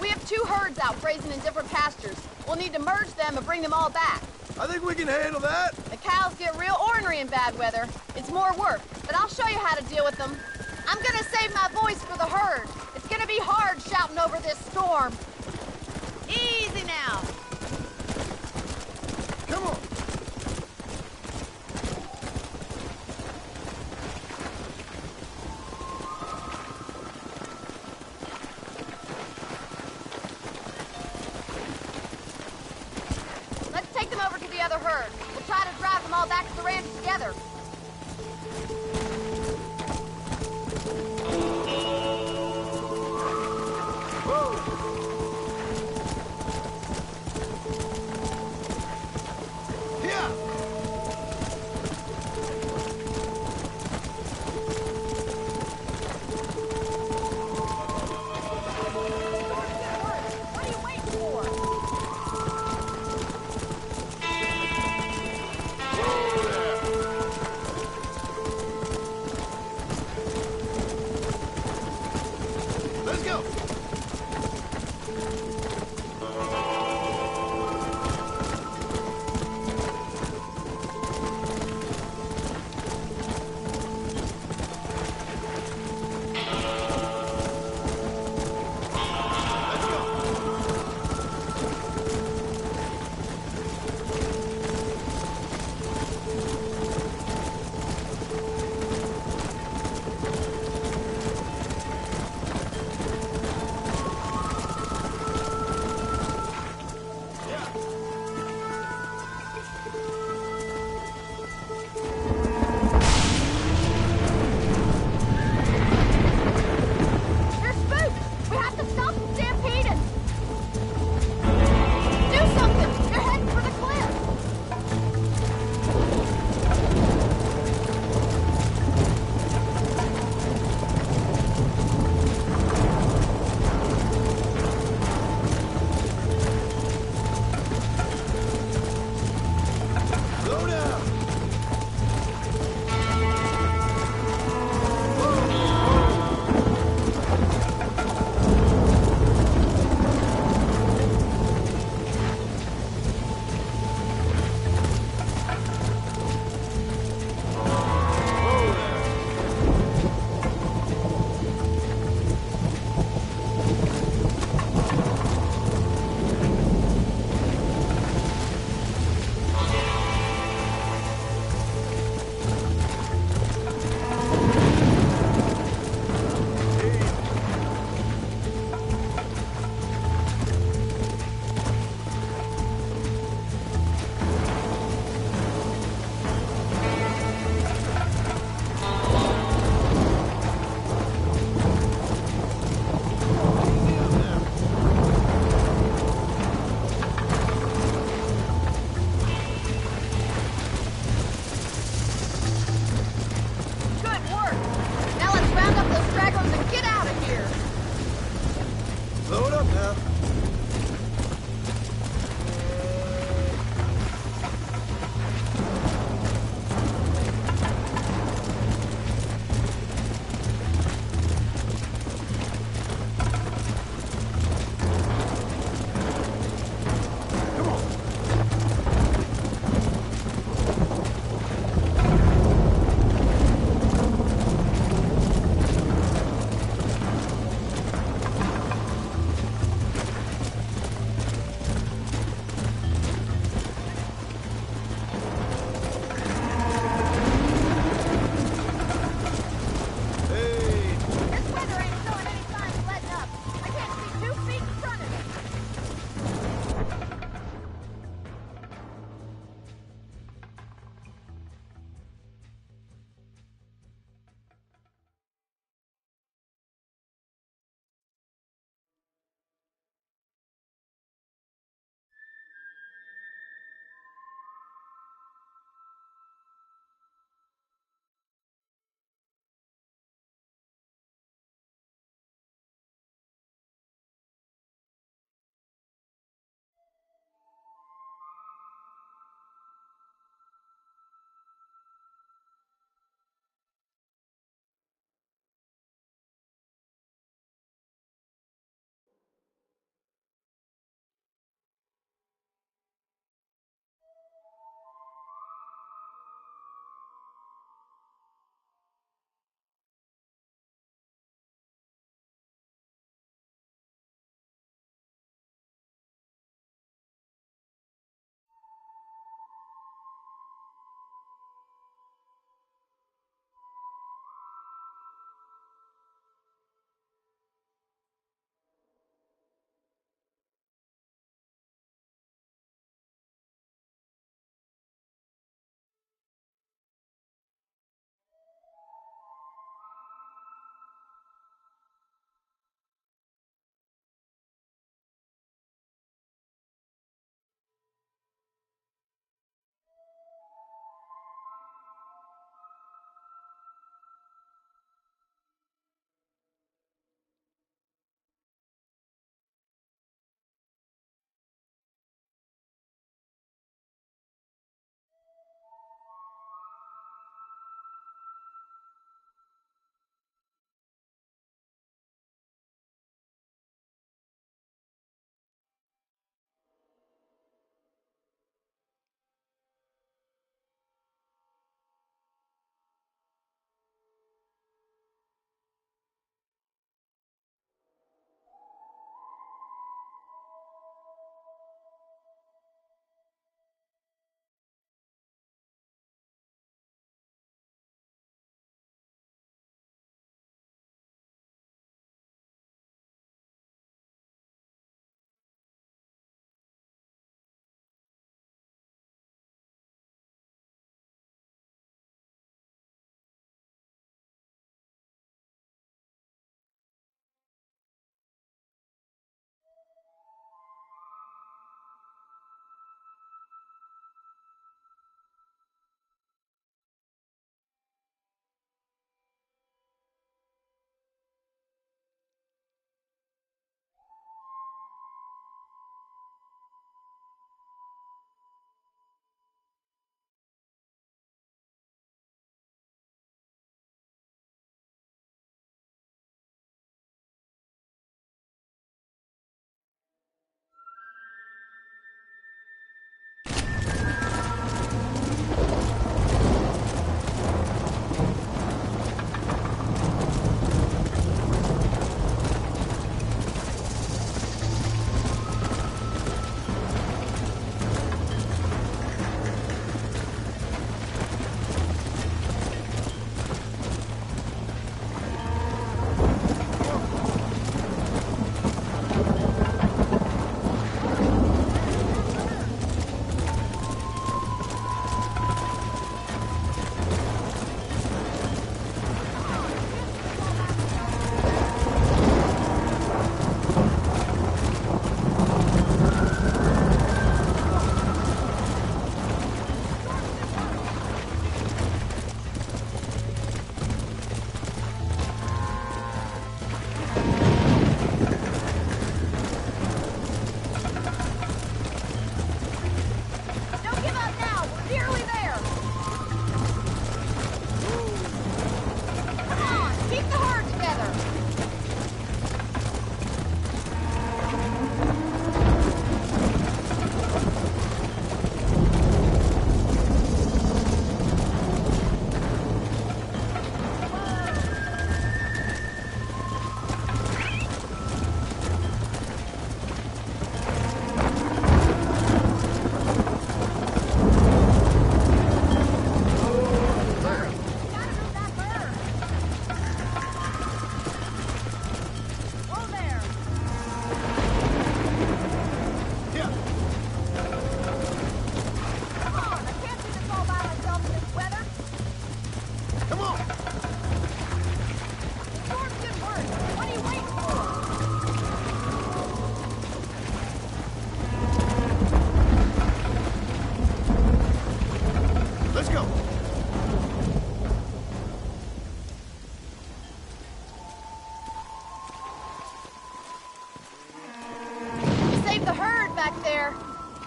We have 2 herds out grazing in different pastures. We'll need to merge them and bring them all back. I think we can handle that. The cows get real ornery in bad weather. It's more work, but I'll show you how to deal with them. I'm gonna save my voice for the herd. It's gonna be hard shouting over this storm. Easy now. Come on. Let's take them over to the other herd. We'll try to drive them all back to the ranch together. What are you waiting for?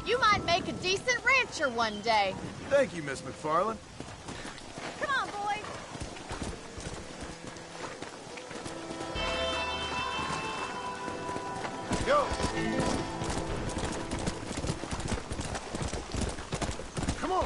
You might make a decent rancher one day. Thank you, Miss McFarland. Come on, boys. Go! Come on!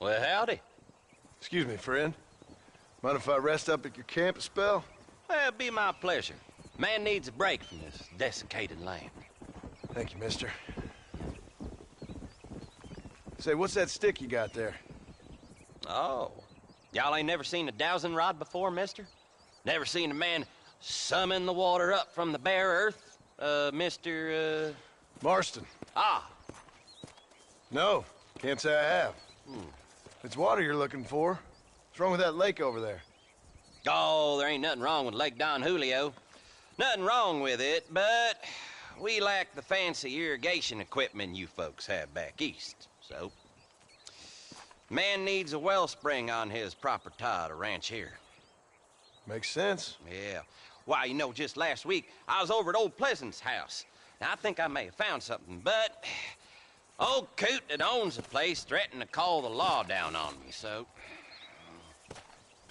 Well, howdy. Excuse me, friend. Mind if I rest up at your camp a spell? Well, it'd be my pleasure. Man needs a break from this desiccated land. Thank you, mister. Say, what's that stick you got there? Oh. Y'all ain't never seen a dowsing rod before, mister? Never seen a man summon the water up from the bare earth? Mr. Marston. Ah. No, can't say I have. If it's water you're looking for, what's wrong with that lake over there? Oh, there ain't nothing wrong with Lake Don Julio. Nothing wrong with it, but we lack the fancy irrigation equipment you folks have back east, so... Man needs a wellspring on his property to ranch here. Makes sense. Yeah. Why, you know, just last week, I was over at Old Pleasant's house. Now, I think I may have found something, but... Old coot that owns the place threatened to call the law down on me, so...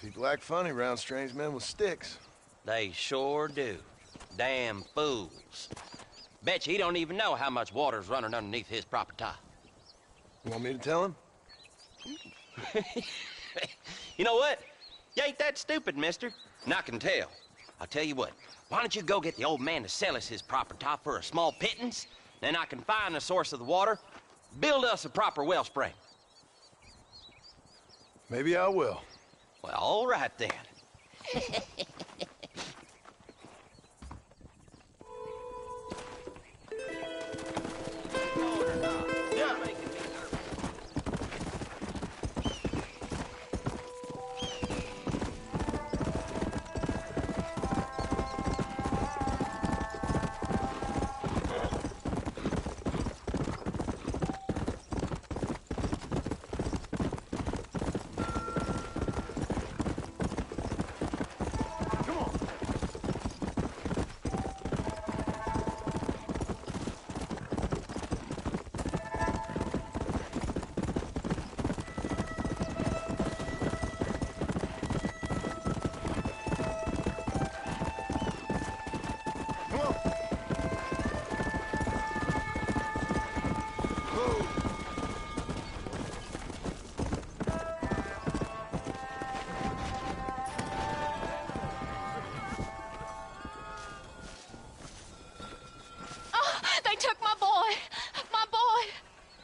People act funny around strange men with sticks. They sure do. Damn fools. Bet you he don't even know how much water's running underneath his property. You want me to tell him? You know what? You ain't that stupid, mister. And I can tell. I'll tell you what. Why don't you go get the old man to sell us his property for a small pittance? Then I can find the source of the water, build us a proper wellspring. Maybe I will. Well, all right then.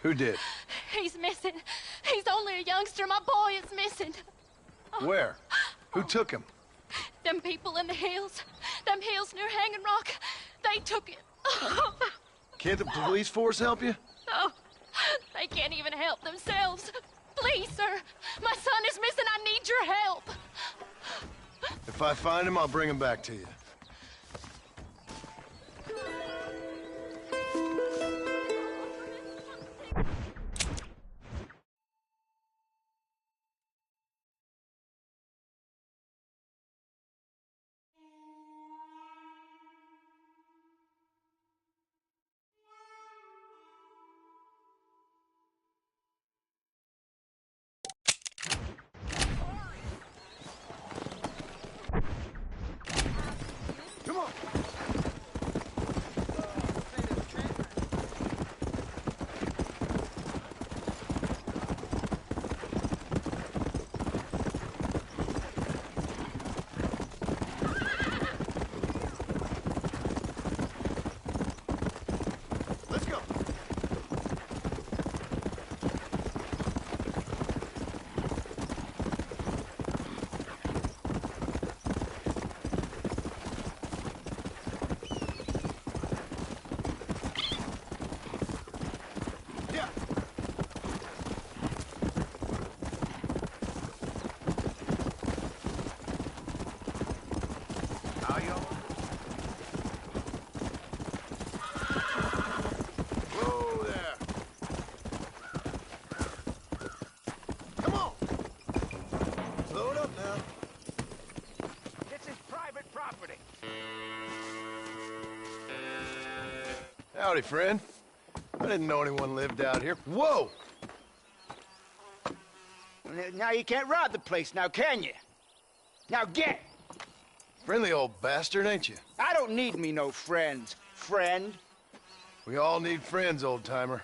Who did? He's missing. He's only a youngster. My boy is missing. Where? Who took him? Them people in the hills. Them hills near Hanging Rock. They took it. Can't the police force help you? No. They can't even help themselves. Please, sir. My son is missing. I need your help. If I find him, I'll bring him back to you. Howdy, friend. I didn't know anyone lived out here. Whoa! Now you can't rob the place now, can you? Now get! Friendly old bastard, ain't you? I don't need me no friends, friend. We all need friends, old-timer.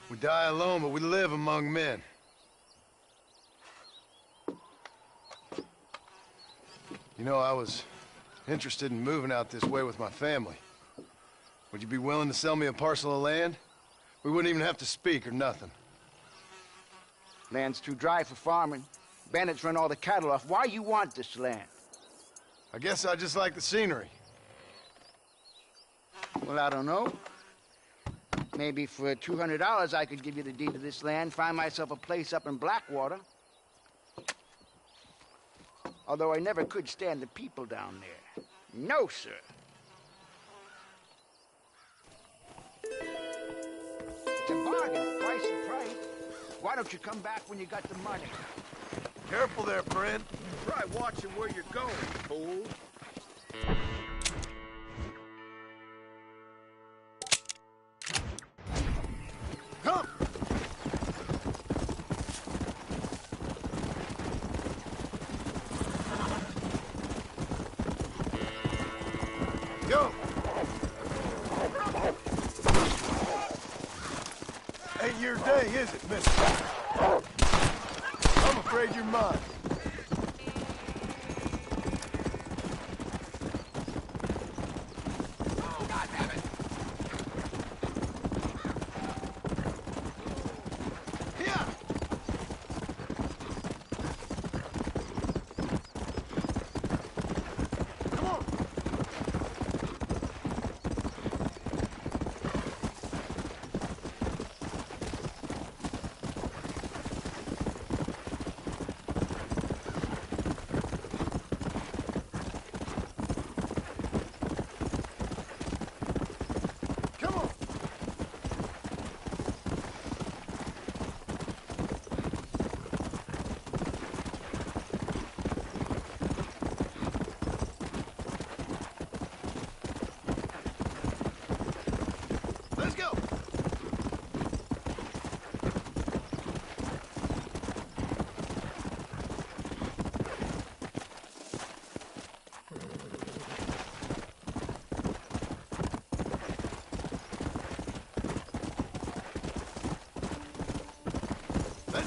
We die alone, but we live among men. You know, I was interested in moving out this way with my family. Would you be willing to sell me a parcel of land? We wouldn't even have to speak or nothing. Land's too dry for farming. Bandits run all the cattle off. Why you want this land? I guess I just like the scenery. Well, I don't know. Maybe for $200 I could give you the deed to this land, find myself a place up in Blackwater. Although I never could stand the people down there. No, sir. It's a bargain, twice the price. Why don't you come back when you got the money? Careful there, friend. Try watching where you're going, fool. Come! Go! Ain't your day, is it, mister? I'm afraid you're mine.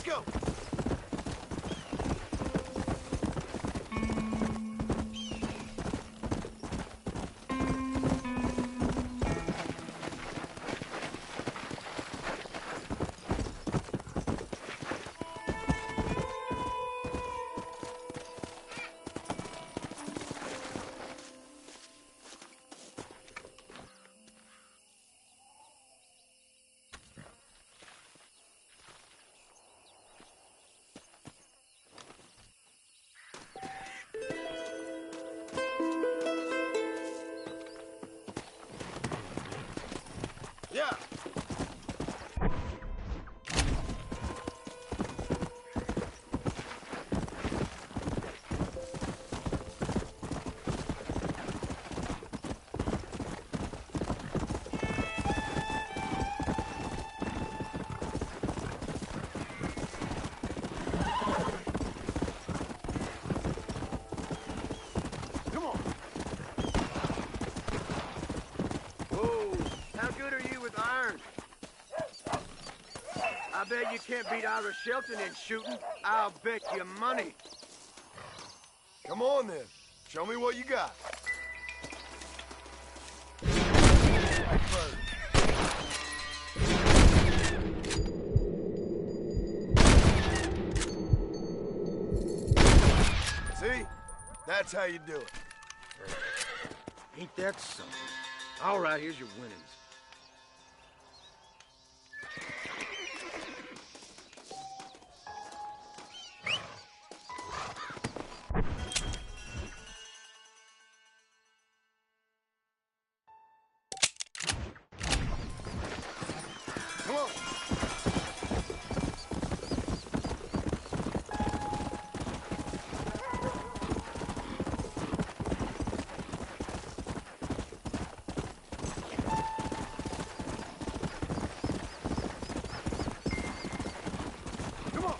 go. Yeah. Come on. Whoa, how good are you with iron? I bet you can't beat Ira Shelton in shooting. I'll bet you money. Come on, then. Show me what you got. See? That's how you do it. Ain't that something? All right, here's your winnings. Come on. Come on.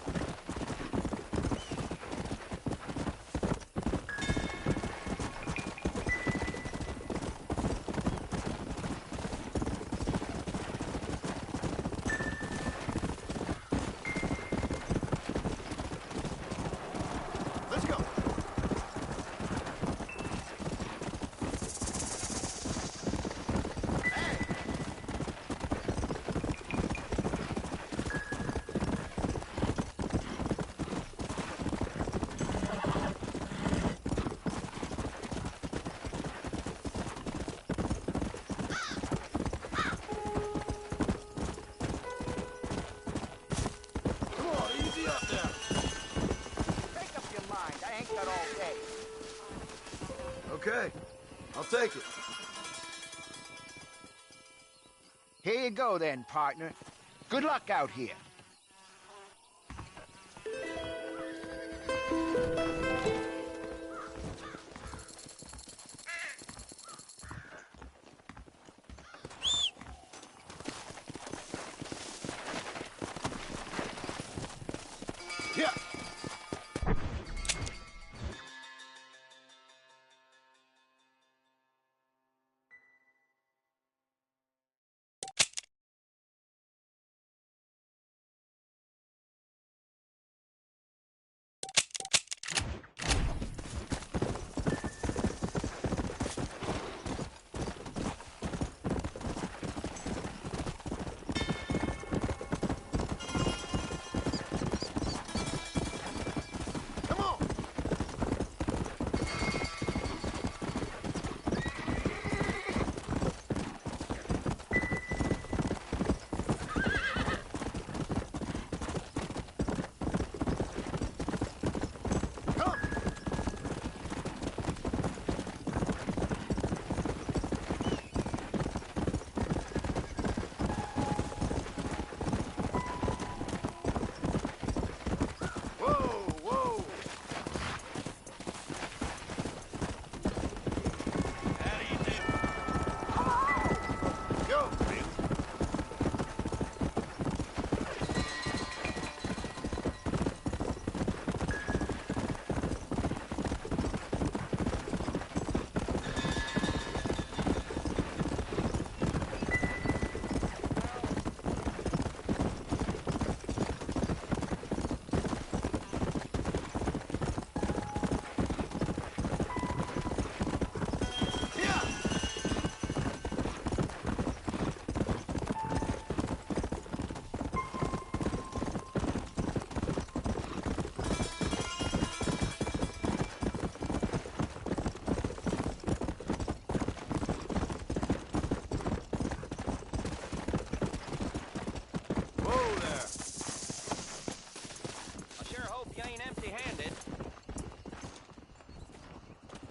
Let's go. Come on, easy up now. Make up your mind. I ain't got all day. Okay, I'll take it. Here you go then, partner. Good luck out here. Yeah.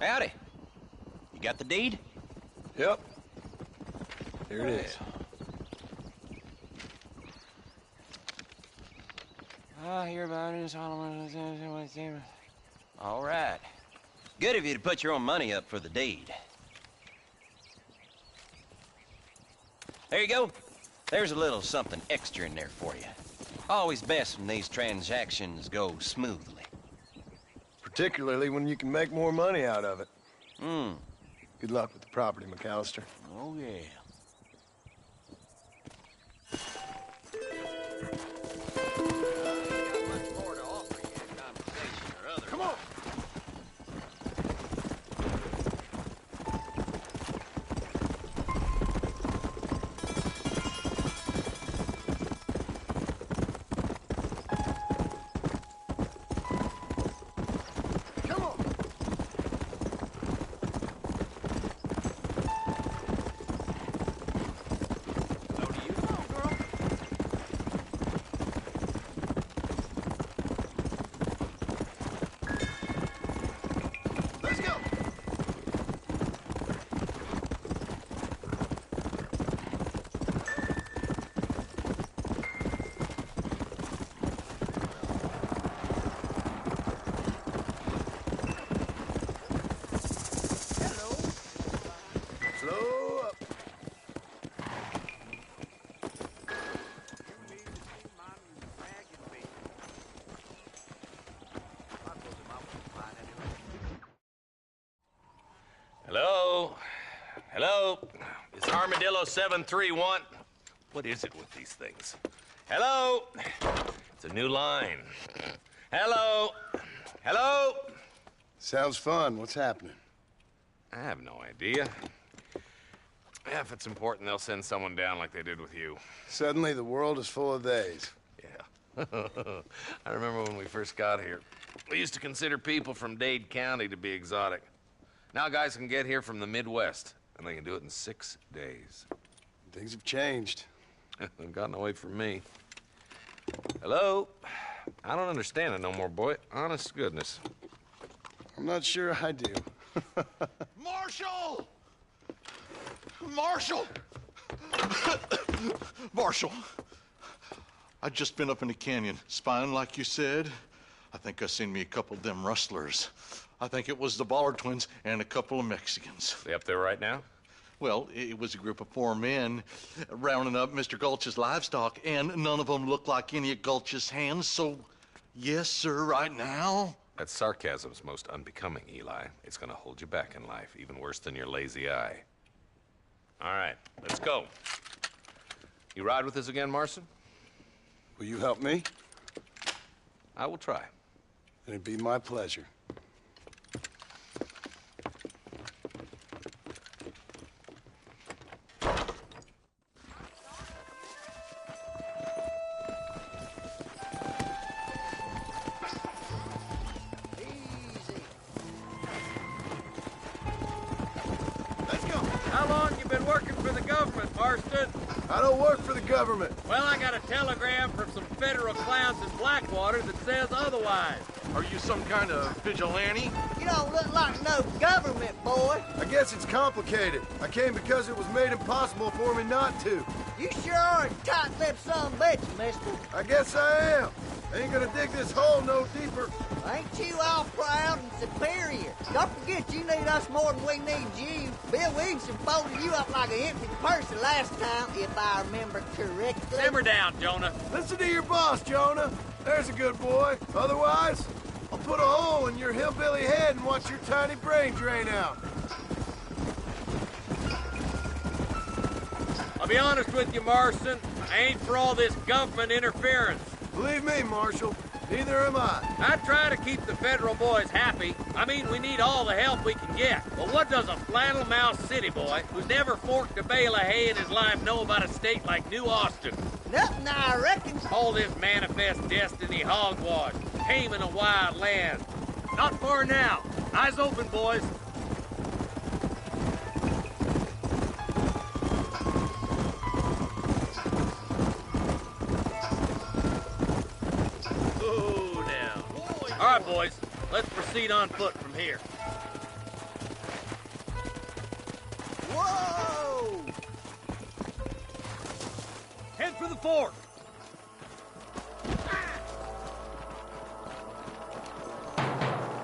Howdy. You got the deed? Yep. Here it is. I hear about it. All right. Good of you to put your own money up for the deed. There you go. There's a little something extra in there for you. Always best when these transactions go smoothly. Particularly when you can make more money out of it. Hmm. Good luck with the property, McAllister. Oh, yeah. Come on! Hello? Hello? Is Armadillo 731? What is it with these things? Hello? It's a new line. Hello? Hello? Sounds fun. What's happening? I have no idea. Yeah, if it's important, they'll send someone down like they did with you. Suddenly, the world is full of theys. Yeah. I remember when we first got here. We used to consider people from Dade County to be exotic. Now guys can get here from the Midwest, and they can do it in 6 days. Things have changed. They've gotten away from me. Hello? I don't understand it no more, boy. Honest to goodness. I'm not sure I do. Marshal! Marshal! Marshal! I'd just been up in the canyon, spying like you said. I think I seen me a couple of them rustlers. I think it was the Ballard twins and a couple of Mexicans. They up there right now? Well, it was a group of 4 men rounding up Mr. Gulch's livestock, and none of them looked like any of Gulch's hands, so yes, sir, right now. That sarcasm's most unbecoming, Eli. It's gonna hold you back in life, even worse than your lazy eye. All right, let's go. You ride with us again, Marston? Will you help me? I will try. It'd be my pleasure. How long you been working for the government, Marston? I don't work for the government. Well, I got a telegram from some federal clowns in Blackwater that says otherwise. Are you some kind of vigilante? You don't look like no government, boy. I guess it's complicated. I came because it was made impossible for me not to. You sure are a tight-lipped son of a bitch, mister. I guess I am. I ain't gonna dig this hole no deeper. Ain't you all proud and superior? Don't forget you need us more than we need you. Bill Williamson folded you up like an empty purse last time, if I remember correctly. Simmer down, Jonah. Listen to your boss, Jonah. There's a good boy. Otherwise, I'll put a hole in your hillbilly head and watch your tiny brain drain out. I'll be honest with you, Marston. I ain't for all this government interference. Believe me, Marshal, neither am I. I try to keep the federal boys happy. I mean, we need all the help we can get. But what does a flannel-mouthed city boy who's never forked a bale of hay in his life know about a state like New Austin? Nothing, I reckon. All this manifest destiny hogwash, taming a wild land. Not far now. Eyes open, boys. All right, boys. Let's proceed on foot from here. fort!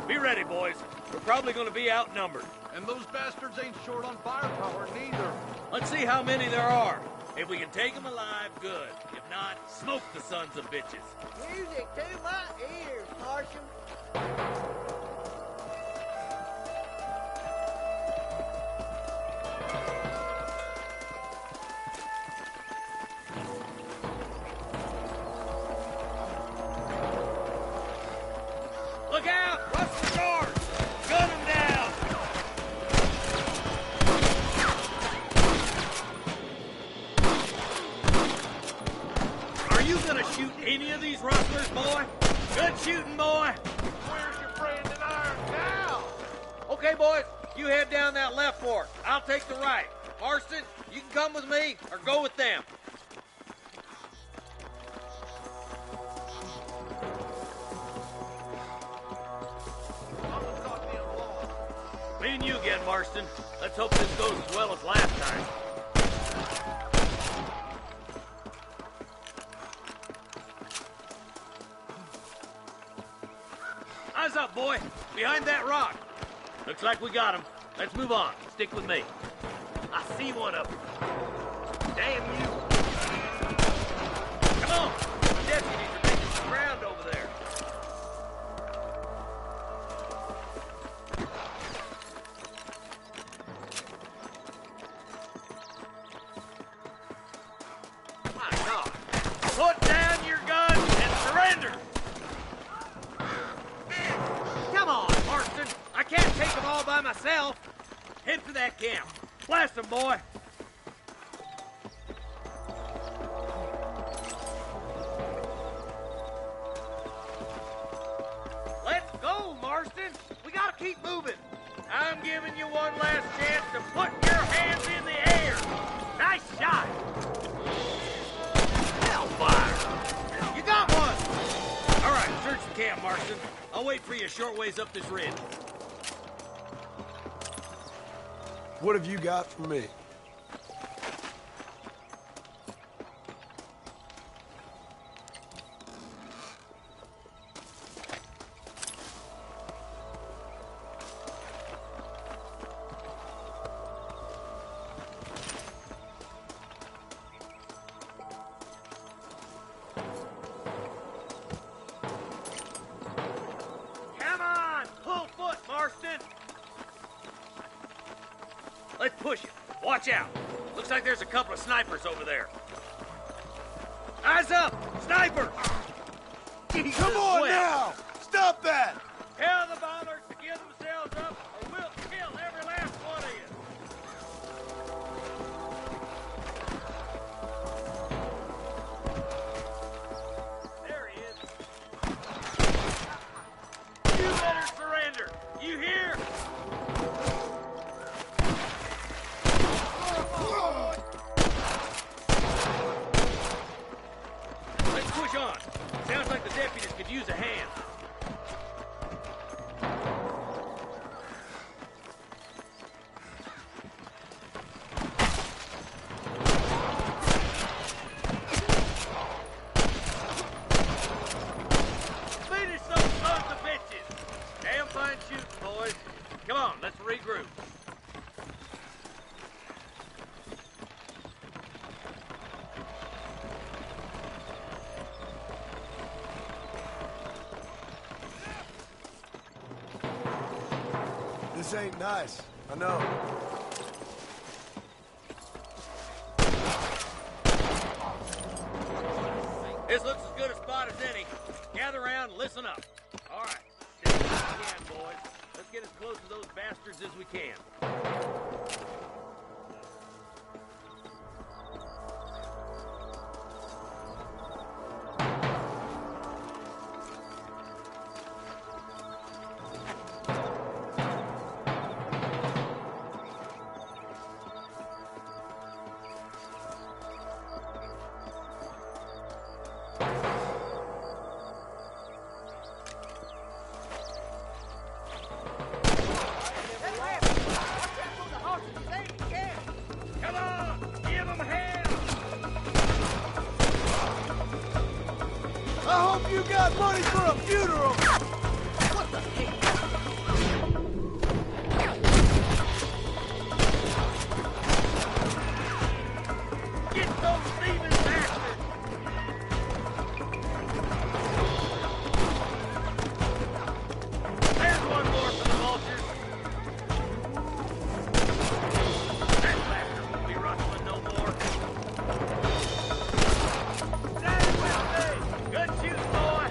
Be ready, boys. We're probably gonna be outnumbered. And those bastards ain't short on firepower, neither. Let's see how many there are. If we can take them alive, good. If not, smoke the sons of bitches. Music to my ears, Marshal. Look out! Rush the guards! Gun them down! Are you gonna shoot any of these rustlers, boy? Good shooting, boy! Where's your friend in iron now? Okay, boys, you head down that left fork. I'll take the right. Marston, you can come with me or go with them. Me and you again, Marston. Let's hope this goes as well as last time. Eyes up, boy. Behind that rock. Looks like we got him. Let's move on. Stick with me. I see one of them. Damn you. Come on. The deputies are making some ground over there. My God. Put down your gun and surrender. Come on, Marston. I can't take them all by myself. Head for that camp. Blast them, boy. Let's go, Marston. We gotta keep moving. I'm giving you one last chance to put your hands in the air. Nice shot. Hellfire. You got one. All right, search the camp, Marston. I'll wait for you a short ways up this ridge. What have you got for me? Come on, pull foot, Marston. Let's push it. Watch out. Looks like there's a couple of snipers over there. Eyes up! Snipers! Jesus Come on wept. now! Stop that! Tell the bombers to give themselves up, or we'll kill every last one of you. There he is. You better surrender. You hear? Let's push on. Sounds like the deputies could use a hand. Finish those sons of bitches. Damn fine shooting, boys. Come on, let's regroup. This ain't nice. I know. This looks as good a spot as any. Gather around and listen up. All right. Stay as we can, boys. Let's get as close to those bastards as we can. I hope you got money for a funeral! What the heck? Get those thieving bastards! There's one more for the vultures. That bastard won't be rustling no more. That will be. Good shoot, boy.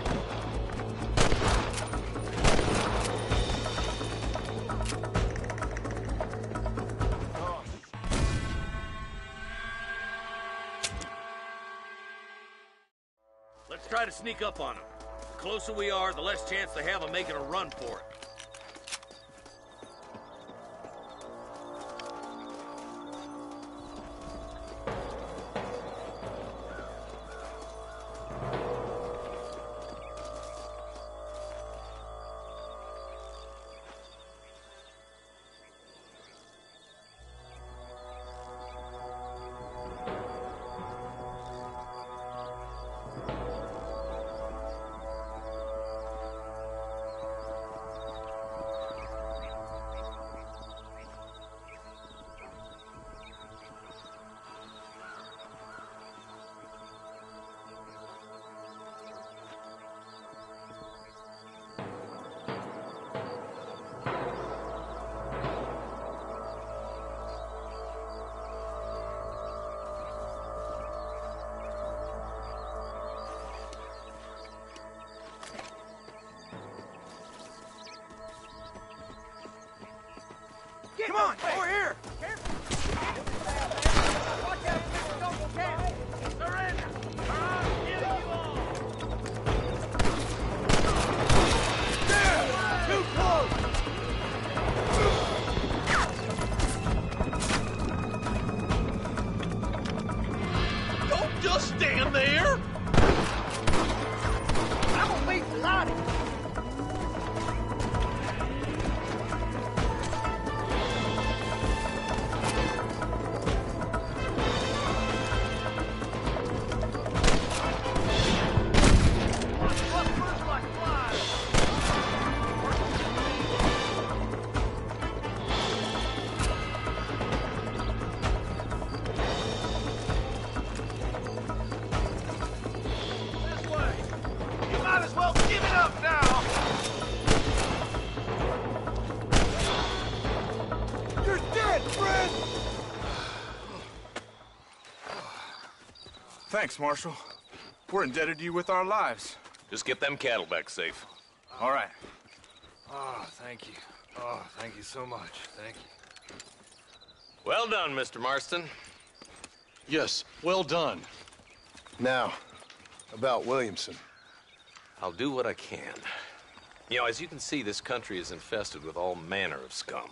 Let's try to sneak up on them. The closer we are, the less chance they have of making a run for it. Come on, over here! Watch out, Mr. Noble Camp! Surrender, or I'll kill you all! There! Too close! Don't just stand there! I'm gonna beat the lot of you. Thanks, Marshal. We're indebted to you with our lives. Just get them cattle back safe. All right. Oh, thank you. Oh, thank you so much. Thank you. Well done, Mr. Marston. Yes, well done. Now, about Williamson. I'll do what I can. You know, as you can see, this country is infested with all manner of scum.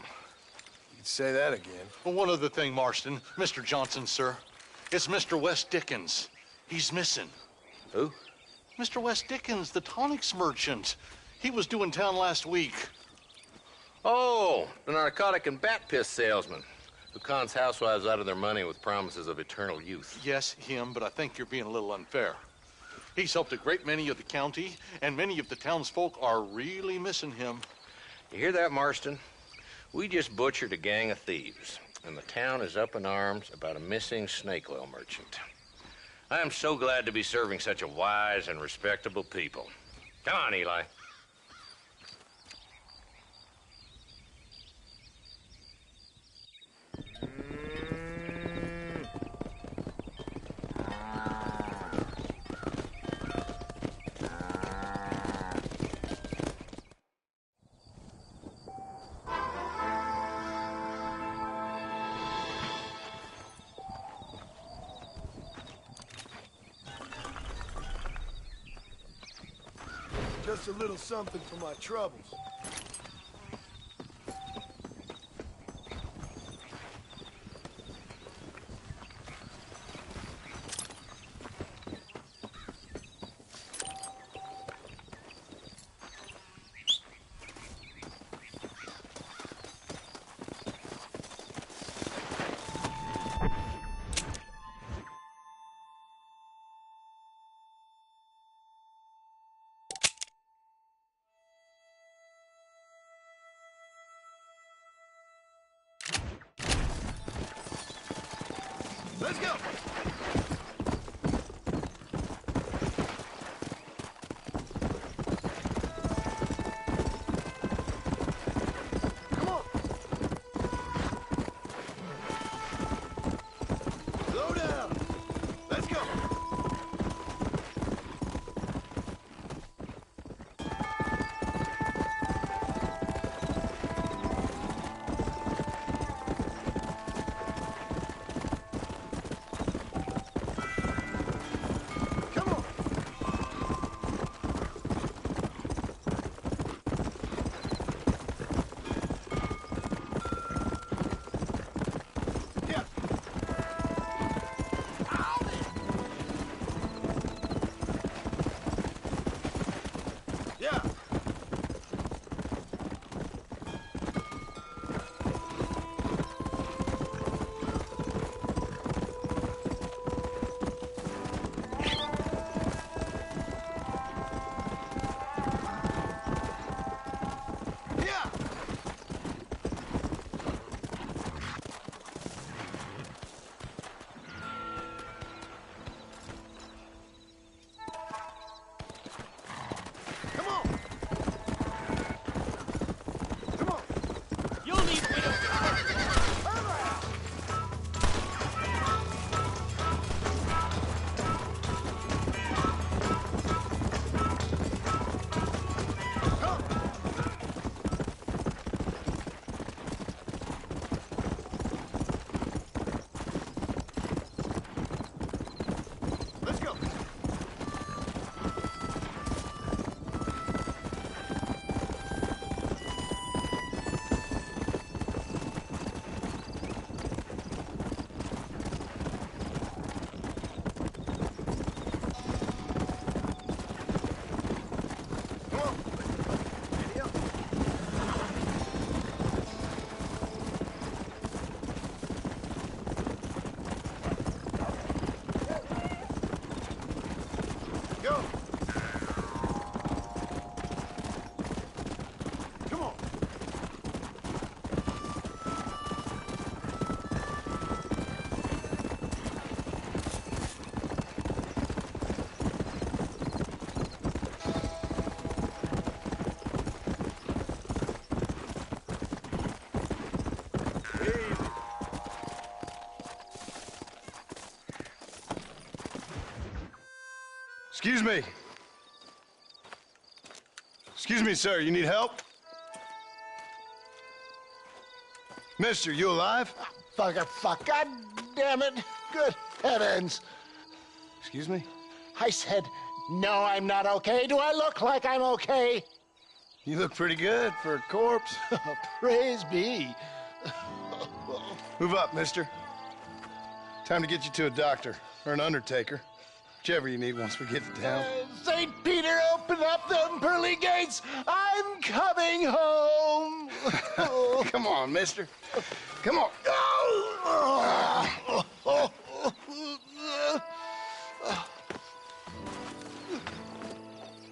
You'd say that again. Well, one other thing, Marston. Mr. Johnson, sir. It's Mr. Wes Dickens. He's missing. Who? Mr. Wes Dickens, the tonics merchant. He was due in town last week. Oh, the narcotic and bat piss salesman who cons housewives out of their money with promises of eternal youth. Yes, him, but I think you're being a little unfair. He's helped a great many of the county, and many of the townsfolk are really missing him. You hear that, Marston? We just butchered a gang of thieves, and the town is up in arms about a missing snake oil merchant. I am so glad to be serving such a wise and respectable people. Come on, Eli. Just a little something for my troubles. Let's go! Come on! Slow down! Let's go! Excuse me. Excuse me, sir. You need help? Mister, you alive? Fuck. God damn it. Good heavens. Excuse me? I said, no, I'm not okay. Do I look like I'm okay? You look pretty good for a corpse. Praise be. Move up, mister. Time to get you to a doctor or an undertaker. Whichever you need once we get to town. St. Peter, open up them pearly gates. I'm coming home. Come on, mister. Come on.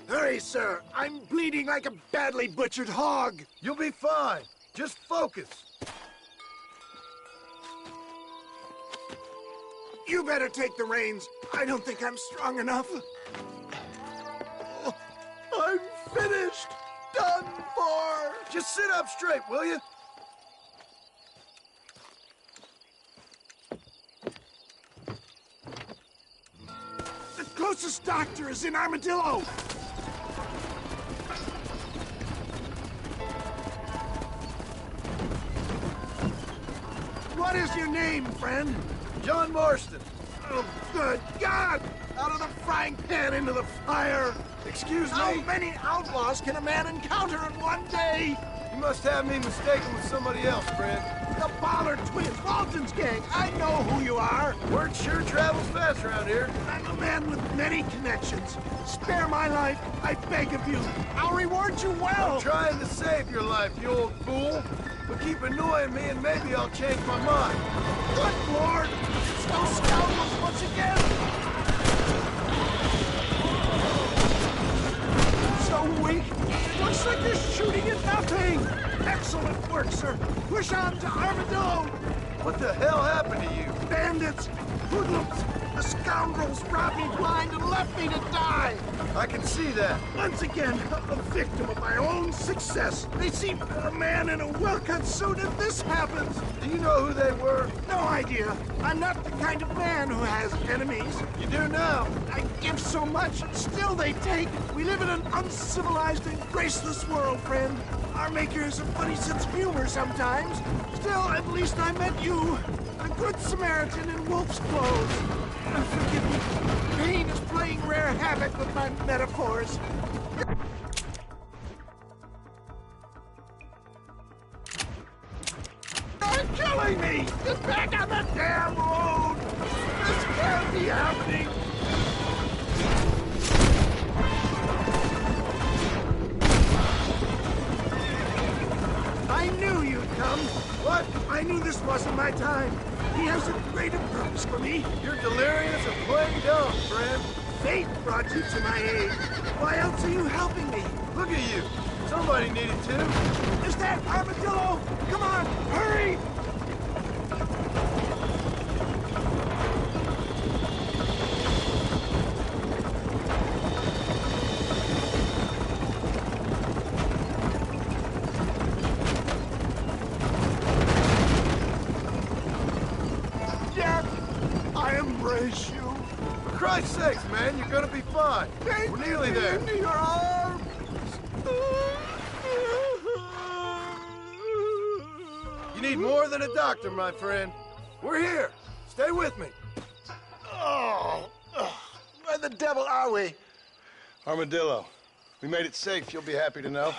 Hurry, sir. I'm bleeding like a badly butchered hog. You'll be fine. Just focus. You better take the reins. I don't think I'm strong enough. I'm finished. Done for. Just sit up straight, will you? The closest doctor is in Armadillo. What is your name, friend? John Marston. Oh, good God! Out of the frying pan into the fire! Excuse me? How many outlaws can a man encounter in one day? You must have me mistaken with somebody else, friend. The Ballard twins, Walton's gang. I know who you are. Word sure travels fast around here. I'm a man with many connections. Spare my life, I beg of you. I'll reward you well. I'm trying to save your life, you old fool. But keep annoying me and maybe I'll change my mind. Good Lord! It's those scoundrels once again! So weak. It looks like they're shooting at nothing. Excellent work, sir. Push on to Armadillo. What the hell happened to you? Bandits. Hoodlums! The scoundrels robbed me blind and left me to die! I can see that. Once again, a victim of my own success. They see a man in a well-cut suit and this happens. Do you know who they were? No idea. I'm not the kind of man who has enemies. You do now. I give so much, and still they take. We live in an uncivilized and graceless world, friend. Our maker has a funny sense of humor sometimes. Still, at least I met you. A good Samaritan in wolf's clothes. Forgive me. Pain is playing rare havoc with my metaphors. They're killing me! Get back on the damn road! This can't be happening! I knew you'd come. What? I knew this wasn't my time. He has a greater purpose for me. You're delirious and plain dumb, friend. Fate brought you to my aid. Why else are you helping me? Look at you. Somebody needed to. Is that Armadillo? Come on, hurry! For Christ's sakes, man, you're gonna be fine. We're nearly there. Into your arms. You need more than a doctor, my friend. We're here. Stay with me. Oh, where the devil are we? Armadillo. We made it safe, you'll be happy to know.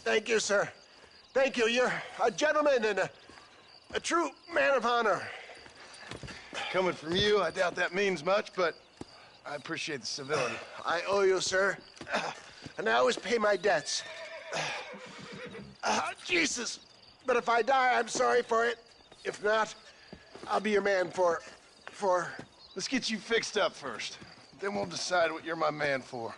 Thank you, sir. Thank you. You're a gentleman and a true man of honor. Coming from you, I doubt that means much, but I appreciate the civility. I owe you, sir. And I always pay my debts. Jesus. But if I die, I'm sorry for it. If not, I'll be your man for... Let's get you fixed up first. Then we'll decide what you're my man for.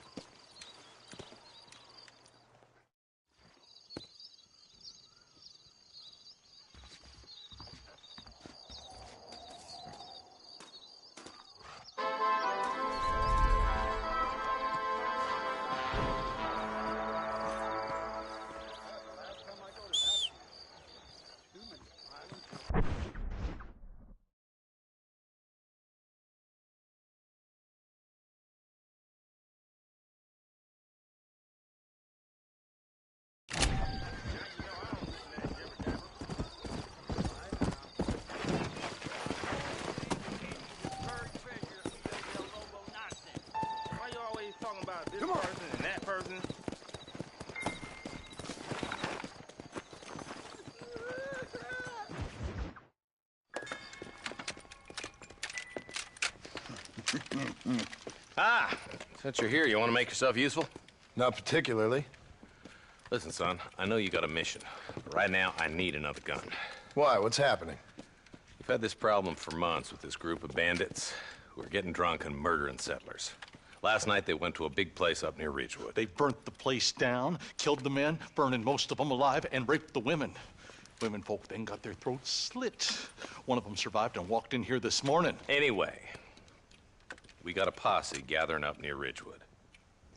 Since you're here, you want to make yourself useful? Not particularly. Listen, son, I know you got a mission. But right now, I need another gun. Why? What's happening? We've had this problem for months with this group of bandits who are getting drunk and murdering settlers. Last night, they went to a big place up near Ridgewood. They burnt the place down, killed the men, burning most of them alive, and raped the women. Women folk then got their throats slit. One of them survived and walked in here this morning. Anyway, we got a posse gathering up near Ridgewood.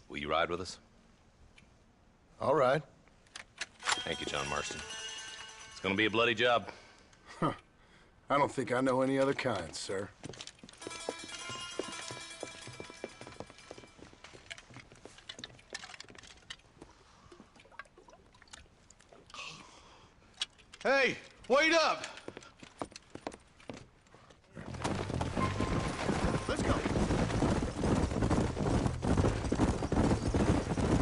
Will you ride with us? All right. Thank you, John Marston. It's gonna be a bloody job. Huh. I don't think I know any other kind, sir. Hey, wait up! Let's go.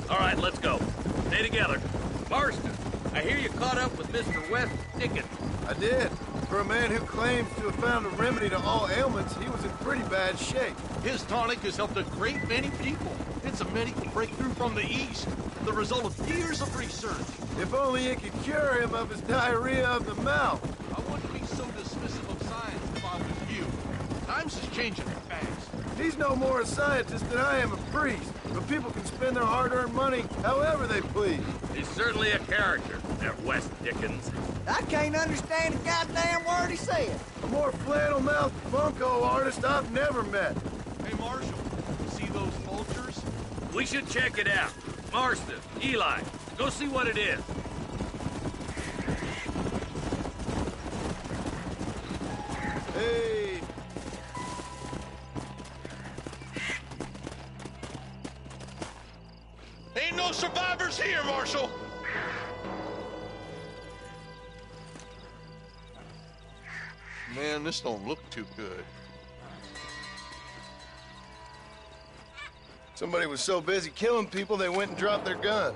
All right, let's go. Stay together. Marston, I hear you caught up with Mr. West Dickens. I did. For a man who claims to have found a remedy to all ailments, he was in pretty bad shape. His tonic has helped a great many people. It's a medical breakthrough from the East, the result of years of research. If only it could cure him of his diarrhea of the mouth. I wouldn't be so dismissive of science if I was you. Times is changing fast. He's no more a scientist than I am a priest. But people can spend their hard-earned money however they please. He's certainly a character, that West Dickens. I can't understand a goddamn word he said. A more flannel-mouthed bunco artist I've never met. Hey, Marshal, you see those vultures? We should check it out. Marston, Eli, go see what it is. Hey. Ain't no survivors here, Marshal! Man, this don't look too good. Somebody was so busy killing people, they went and dropped their gun.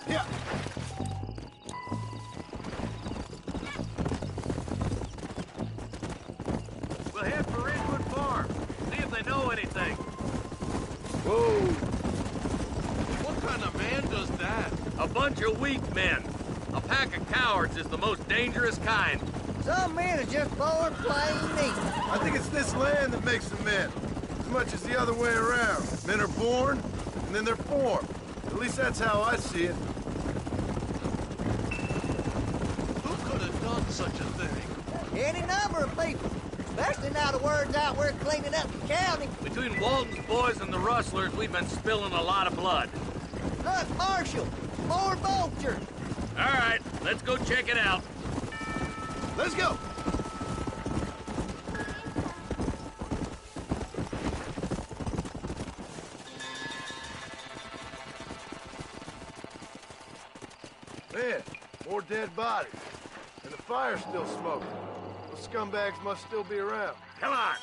Yeah. We'll head for Ridgewood Farm. See if they know anything. Whoa. What kind of man does that? A bunch of weak men. A pack of cowards is the most dangerous kind. Some men are just born plain neat. I think it's this land that makes them men, as much as the other way around. Men are born, and then they're formed. At least that's how I see it. Who could have done such a thing? Any number of people. Especially now the word's out we're cleaning up the county. Between Walton's boys and the rustlers, we've been spilling a lot of blood. Look, Marshal, more vultures. All right, let's go check it out. Let's go. Man, more dead bodies. And the fire's still smoking. Those scumbags must still be around. Come on.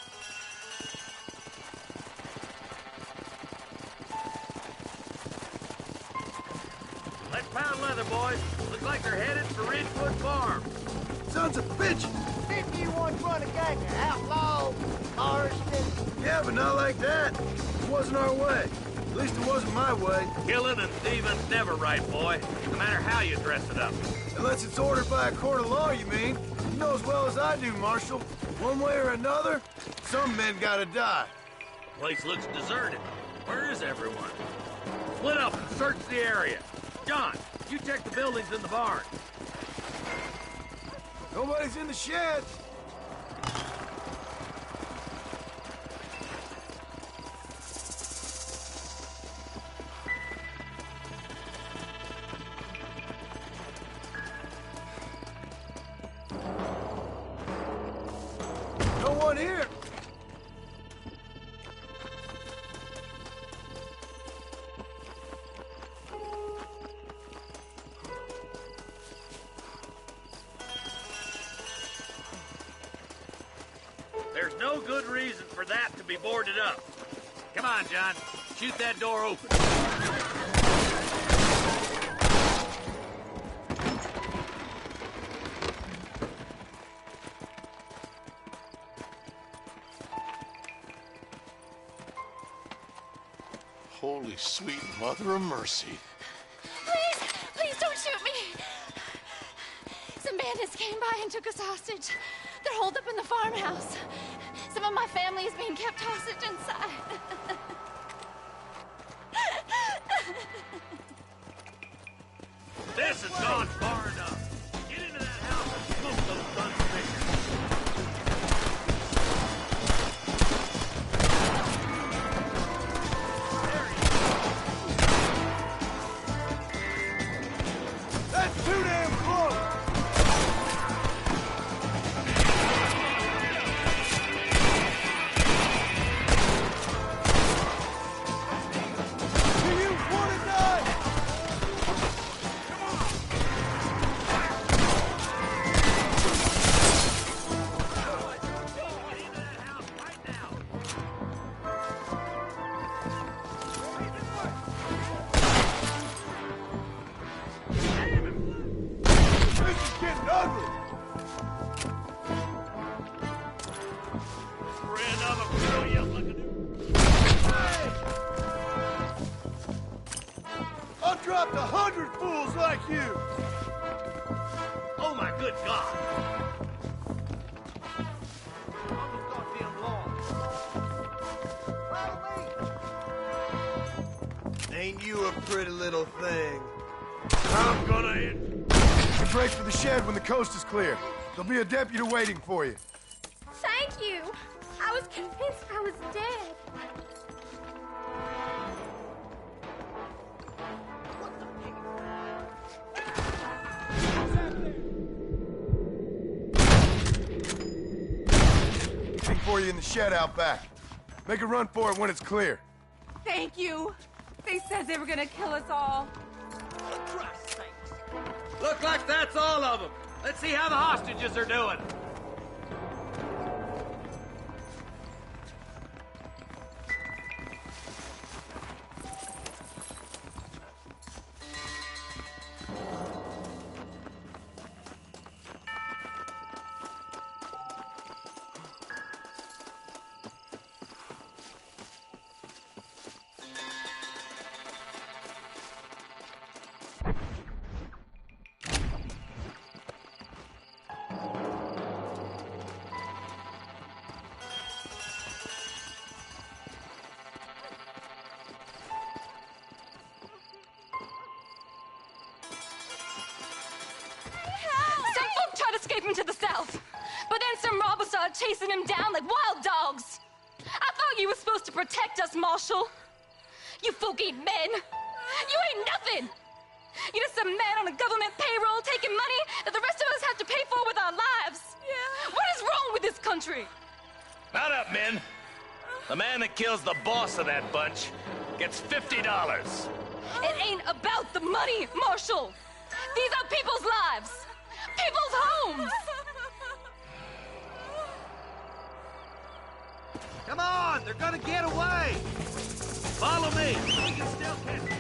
Let's pound leather, boys. Looks like they're headed for Ridgewood Farm. Sons of bitches! Didn't you once run a gang of outlaws, arsonists? Yeah, but not like that. It wasn't our way. At least it wasn't my way. Killing and thieving's never right, boy. No matter how you dress it up. Unless it's ordered by a court of law, you mean? You know as well as I do, Marshal. One way or another, some men gotta die. Place looks deserted. Where is everyone? Split up and search the area. John, you check the buildings in the barn. Nobody's in the sheds. No one here. There's no good reason for that to be boarded up. Come on, John. Shoot that door open. Holy sweet mother of mercy. Please, please don't shoot me. Some bandits came by and took us hostage. They're holed up in the farmhouse. Some of my family is being kept hostage inside. This has gone far enough. Get into that house and smoke those guns figures. That's too damn close. Do you want to die? dropped 100 fools like you! Oh my good God! Ain't you a pretty little thing? I'm gonna hit. You break for the shed when the coast is clear. There'll be a deputy waiting for you. Thank you. I was convinced I was dead. Waiting for you in the shed out back. Make a run for it when it's clear. Thank you. They said they were gonna kill us all. Look like that's all of them. Let's see how the hostages are doing. Some folk tried escaping to the south, but then some robbers started chasing him down like wild dogs. I thought you were supposed to protect us, Marshal. You folk ain't men. You ain't nothing. You're just a man on a government payroll taking money that the rest of us have to pay for with our lives. Yeah. What is wrong with this country? Mount up, men. The man that kills the boss of that bunch gets $50. It ain't about the money, Marshal. These are people's lives. People's homes! Come on, they're gonna get away! Follow me! We can still catch them.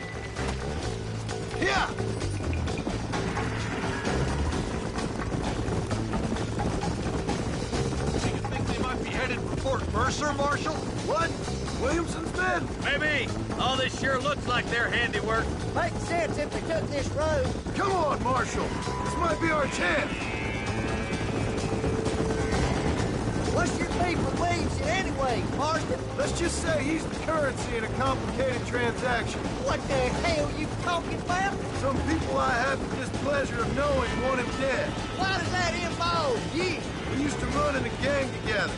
Here! Do you think they might be headed for Fort Mercer, Marshal? What? Williamson's men? Maybe. All this sure looks like their handiwork. Makes sense if they took this road. Come on, Marshal. This might be our chance. What's your beef with Williamson anyway, Marston? Let's just say he's the currency in a complicated transaction. What the hell you talking about? Some people I have the displeasure of knowing want him dead. Why does that involve you? We used to run in a gang together.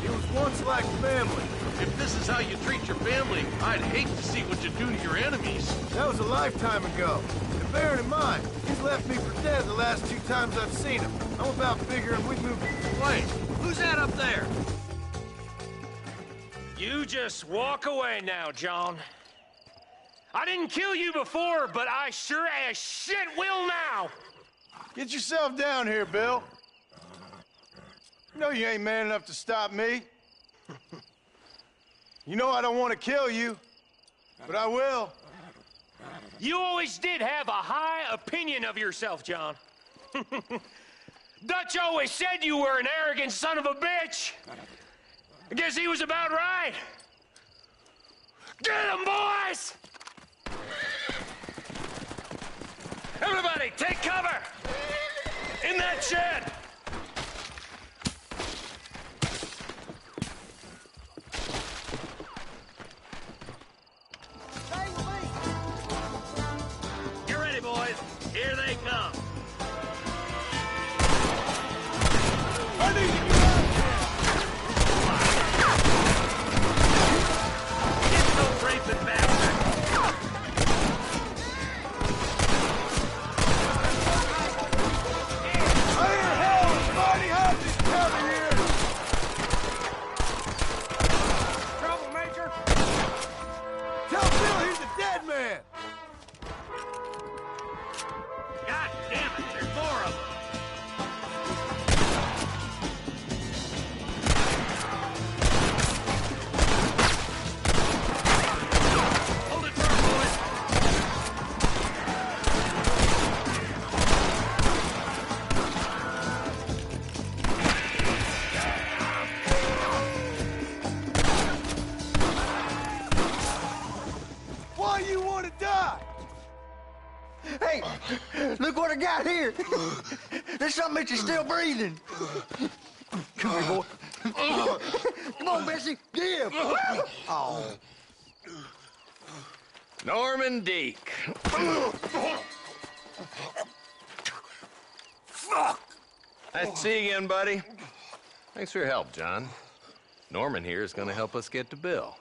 It was once like family. If this is how you treat your family, I'd hate to see what you do to your enemies. That was a lifetime ago. And bearing in mind, he's left me for dead the last 2 times I've seen him. I'm about figuring we moved. Wait, who's that up there? You just walk away now, John. I didn't kill you before, but I sure as shit will now. Get yourself down here, Bill. You know you ain't man enough to stop me. You know I don't want to kill you, but I will. You always did have a high opinion of yourself, John. Dutch always said you were an arrogant son of a bitch. I guess he was about right. Get him, boys! Everybody, take cover! In that shed! Get ready, boys. Here they come. I need to get out Get those raping bastards. I hear Wait! Look what I got here! There's something that you're still breathing. Come here, boy. Come on, Bessie, give! Oh. Norman Deek. Fuck! Nice to see you again, buddy. Thanks for your help, John. Norman here is gonna help us get to Bill.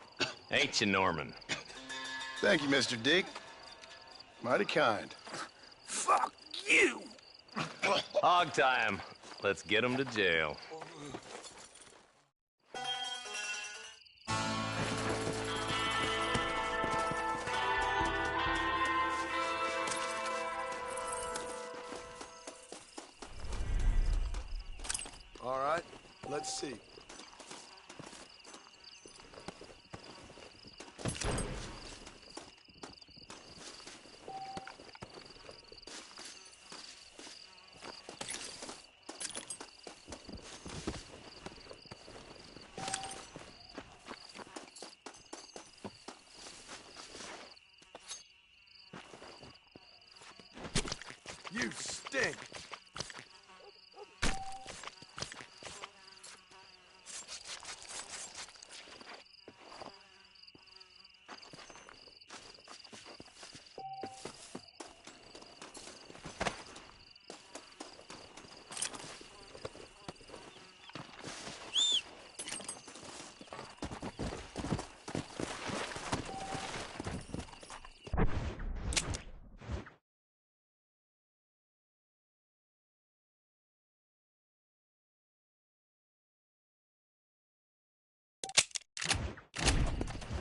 Ain't you, Norman? Thank you, Mr. Deek. Mighty kind. Fuck you! Hog time. Let's get him to jail. All right, let's see. You stink.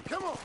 Come on.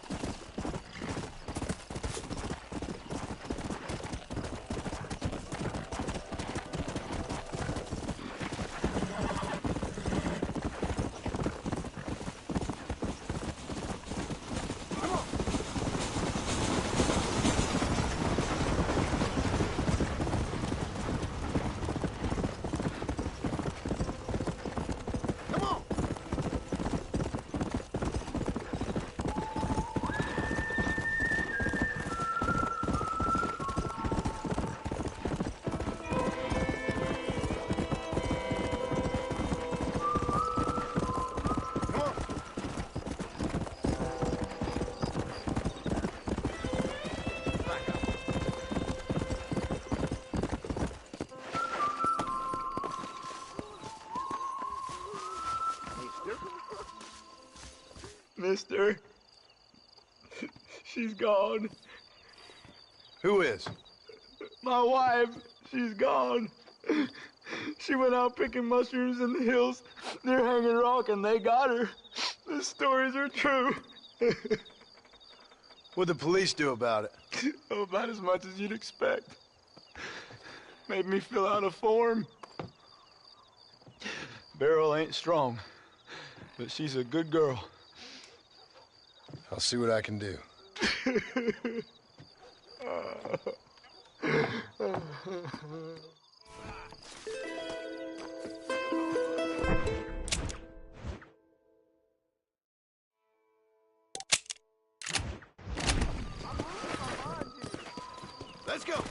Mister. She's gone. Who is? My wife. She's gone. She went out picking mushrooms in the hills near Hanging Rock, and they got her. The stories are true. What'd the police do about it? Oh, about as much as you'd expect. Made me fill out a form. Beryl ain't strong, but she's a good girl. I'll see what I can do. Let's go.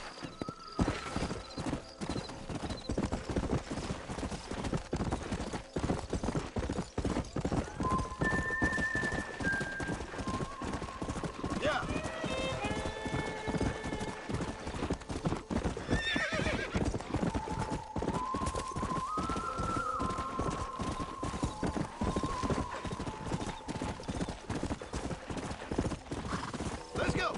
Yeah. Let's go.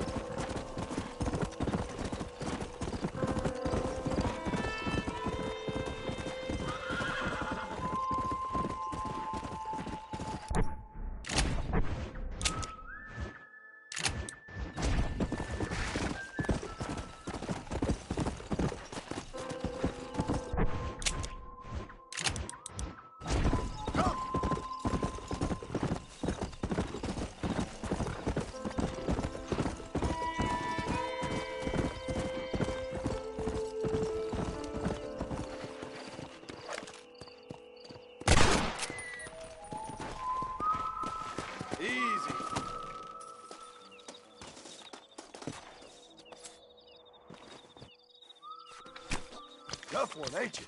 Tough one, ain't you?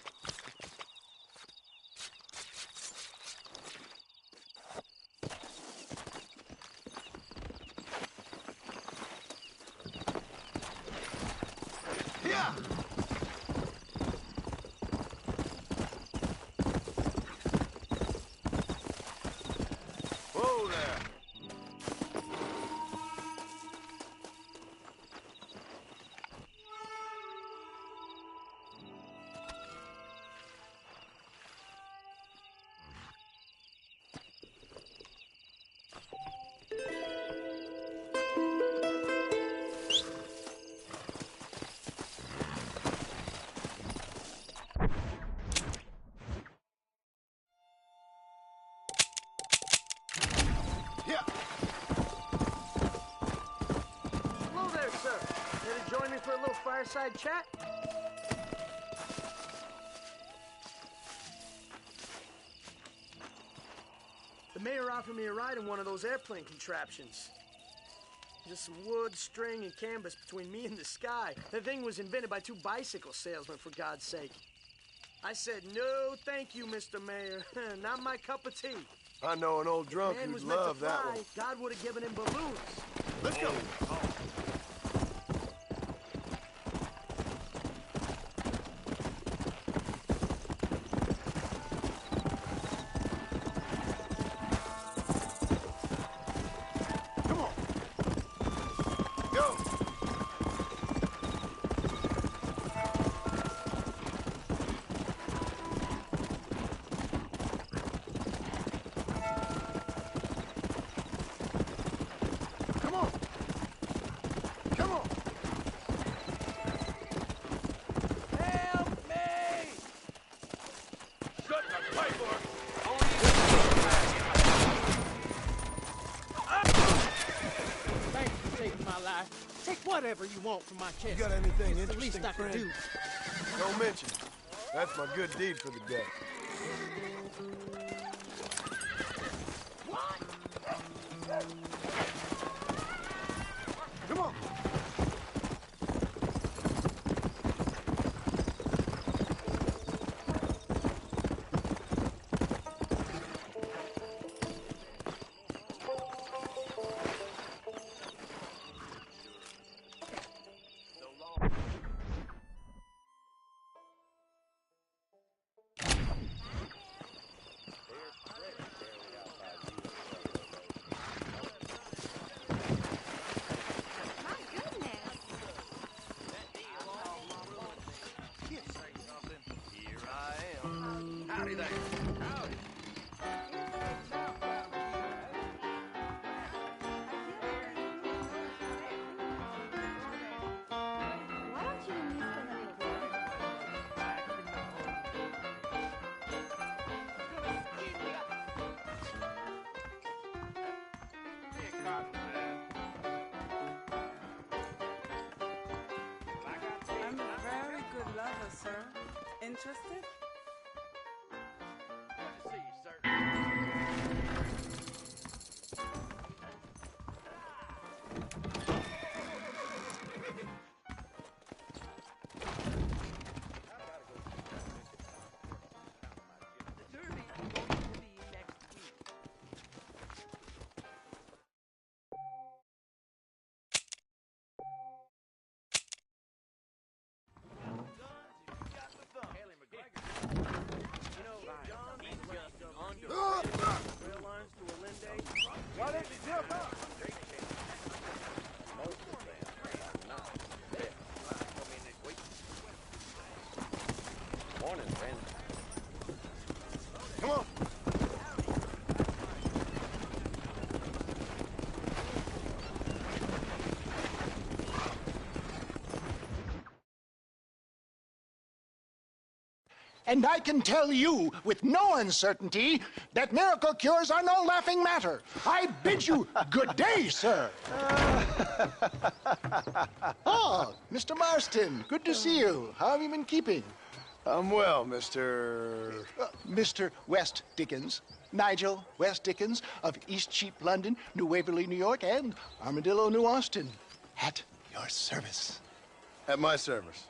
Yeah! Whoa there! Hello there, sir. Here to join me for a little fireside chat? The mayor offered me a ride in one of those airplane contraptions. Just some wood, string, and canvas between me and the sky. The thing was invented by two bicycle salesmen, for God's sake. I said, no, thank you, Mr. Mayor. Not my cup of tea. I know an old drunk Man who'd was meant to love that fly. one. God would have given him balloons. Let's go. Come on. Go. Come on. Come on. Help me! Shut the pipe, or Thanks for saving my life. Take whatever you want from my chest. You got anything It's the interesting, least I can friend? do. Don't mention it. That's my good deed for the day. Come on. howdy there. Howdy. I'm a very good lover, sir. Interested? Why don't you jump up? Morning, friend. Come on. And I can tell you with no uncertainty that miracle cures are no laughing matter. I bid you good day, sir. Oh, Mr. Marston, good to see you. How have you been keeping? I'm well, Mr. Mr. West Dickens. Nigel West Dickens of East Cheap, London, New Waverly, New York, and Armadillo, New Austin. At your service. At my service.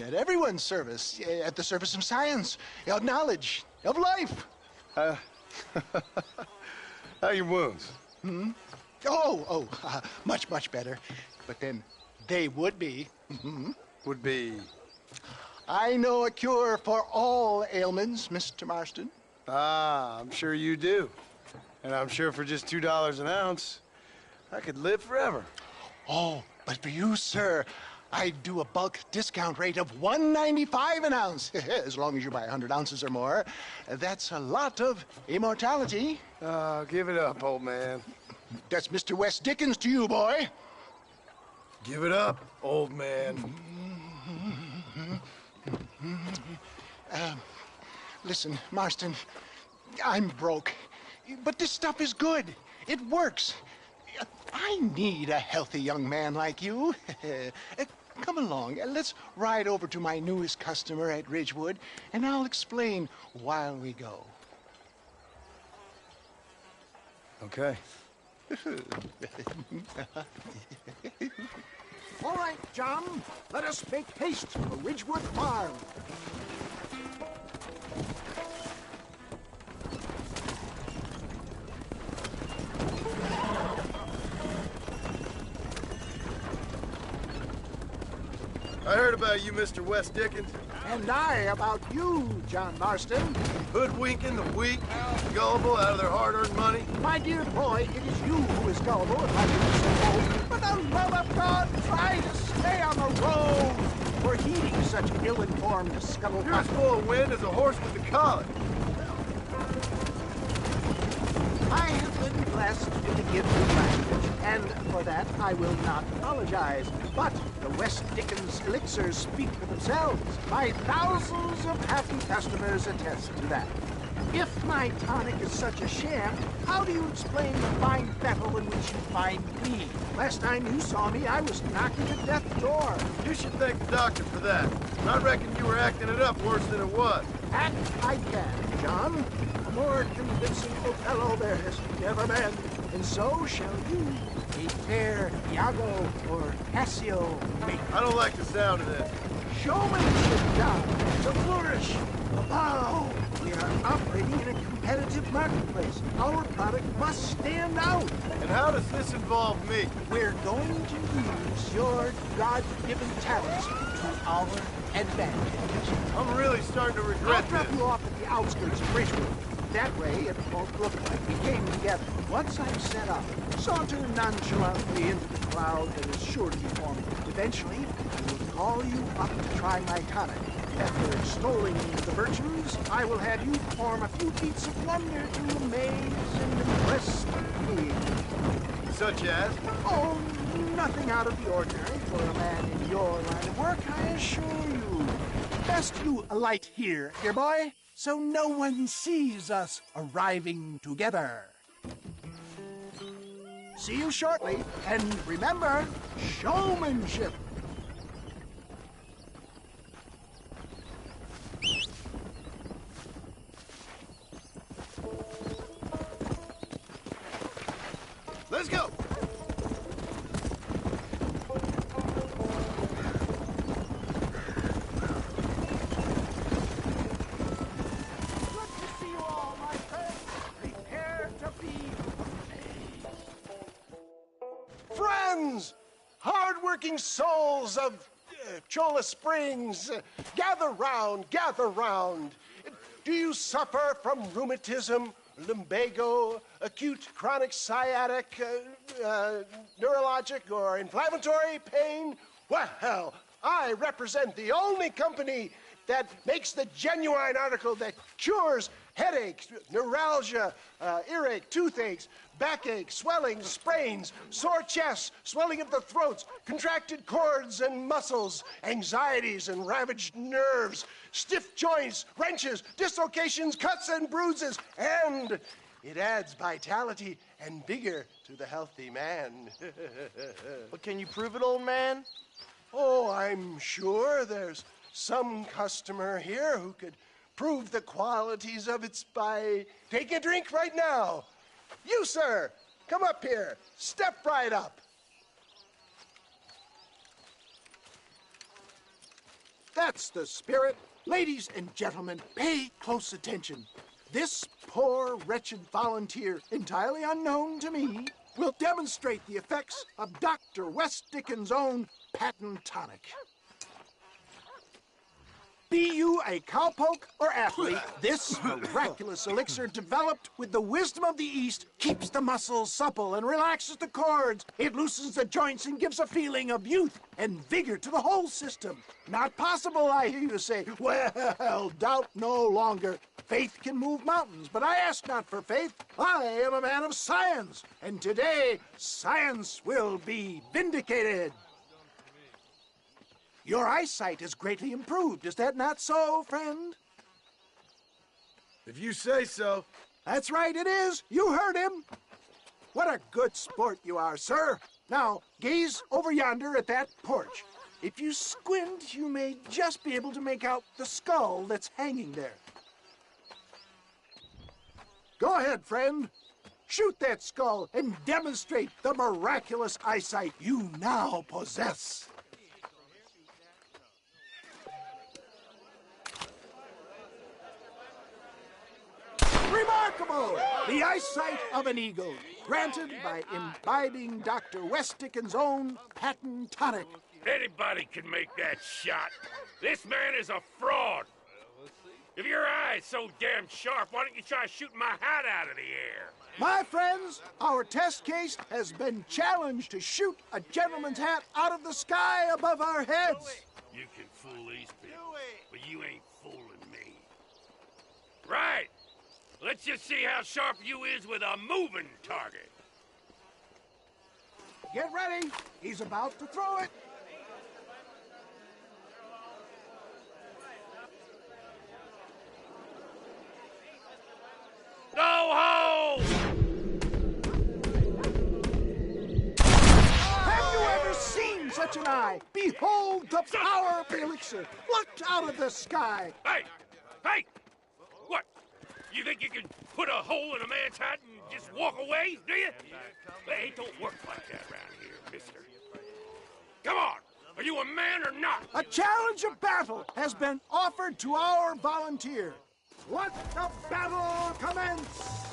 At everyone's service, at the service of science, of knowledge, of life. How are your wounds? Much, much better. But then they would be. Would be? I know a cure for all ailments, Mr. Marston. Ah, I'm sure you do. And I'm sure for just $2 an ounce, I could live forever. Oh, but for you, sir, I'd do a bulk discount rate of $1.95 an ounce, as long as you buy 100 ounces or more. That's a lot of immortality. Give it up, old man. That's Mr. West Dickens to you, boy. Give it up, old man. Listen, Marston, I'm broke, but this stuff is good. It works. I need a healthy young man like you. Come along, let's ride over to my newest customer at Ridgewood, and I'll explain while we go. Okay. All right, John, let us make haste for Ridgewood Farm. I heard about you, Mr. West Dickens. And I about you, John Marston. Hoodwinking the weak, gullible out of their hard-earned money. My dear boy, it is you who is gullible, if I can say so. For the love of God, try to stay on the road. We're heeding such ill-informed scuttlebutt. You're as full of wind as a horse with a collar. I have been blessed with the gift of language, and for that I will not apologize. But the West Dickens elixirs speak for themselves. My thousands of happy customers attest to that. If my tonic is such a sham, how do you explain the fine battle in which you find me? Last time you saw me, I was knocking at death's door. You should thank the doctor for that. I reckon you were acting it up worse than it was. Act I can, John. A more convincing Othello there has never been. And so shall you, a fair Iago or Cassio make. I don't like the sound of this. Showmanship, John. The flourish. The bow. We are operating in a competitive marketplace. Our product must stand out. And how does this involve me? We're going to use your God-given talents to our advantage. I'm really starting to regret I'll drop this. you off at the outskirts of Ridgewood. That way, it won't look like we came together. Once I'm set up, saunter nonchalantly into the crowd that is sure to be forming. Eventually, I will call you up to try my tonic. After extolling the virtues, I will have you perform a few feats of wonder to amaze and impress me. Such as? Oh, nothing out of the ordinary for a man in your line of work, I assure you. Best you alight here, dear boy, so no one sees us arriving together. See you shortly, and remember, showmanship. Let's go. Friends, hard-working souls of Cholla Springs, gather round, gather round. Do you suffer from rheumatism, lumbago, acute chronic sciatic, neurologic, or inflammatory pain? Well, I represent the only company that makes the genuine article that cures headaches, neuralgia, earache, toothaches, backache, swelling, sprains, sore chests, swelling of the throats, contracted cords and muscles, anxieties and ravaged nerves, stiff joints, wrenches, dislocations, cuts and bruises, and it adds vitality and vigor to the healthy man. But can you prove it, old man? Oh, I'm sure there's some customer here who could prove the qualities of it by taking a drink right now. You, sir, come up here. Step right up. That's the spirit. Ladies and gentlemen, pay close attention. This poor, wretched volunteer, entirely unknown to me, will demonstrate the effects of Dr. West Dickens' own patent tonic. Be you a cowpoke or athlete, this miraculous elixir developed with the wisdom of the East keeps the muscles supple and relaxes the cords. It loosens the joints and gives a feeling of youth and vigor to the whole system. Not possible, I hear you say. Well, doubt no longer. Faith can move mountains, but I ask not for faith. I am a man of science, and today science will be vindicated. Your eyesight is greatly improved. Is that not so, friend? If you say so. That's right, it is. You heard him. What a good sport you are, sir. Now, gaze over yonder at that porch. If you squint, you may just be able to make out the skull that's hanging there. Go ahead, friend. Shoot that skull and demonstrate the miraculous eyesight you now possess. Remarkable! The eyesight of an eagle, granted by imbibing Dr. West Dickens' own patent tonic. Anybody can make that shot. This man is a fraud. If your eye's so damn sharp, why don't you try shooting my hat out of the air? My friends, our test case has been challenged to shoot a gentleman's hat out of the sky above our heads. You can fool these people, but you ain't fooling me. Right. Let's just see how sharp you is with a moving target. Get ready. He's about to throw it. Go home! Have you ever seen such an eye? Behold the power of the elixir plucked out of the sky. Hey! Hey! What? You think you can put a hole in a man's hat and just walk away, do you? Hey, it don't work like that around here, mister. Come on! Are you a man or not? A challenge of battle has been offered to our volunteer. Let the battle commence!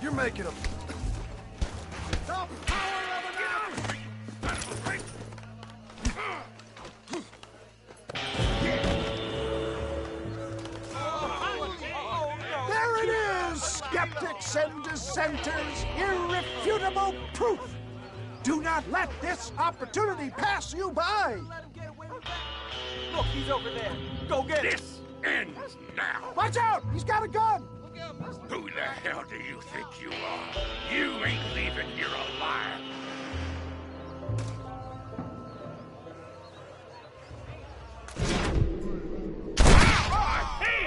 You're making a... The power of an There it is, skeptics and dissenters, irrefutable proof. Do not let this opportunity pass you by. Look, he's over there. Go get him. This ends now. Watch out! He's got a gun! Who the hell do you think you are? You ain't leaving here alive.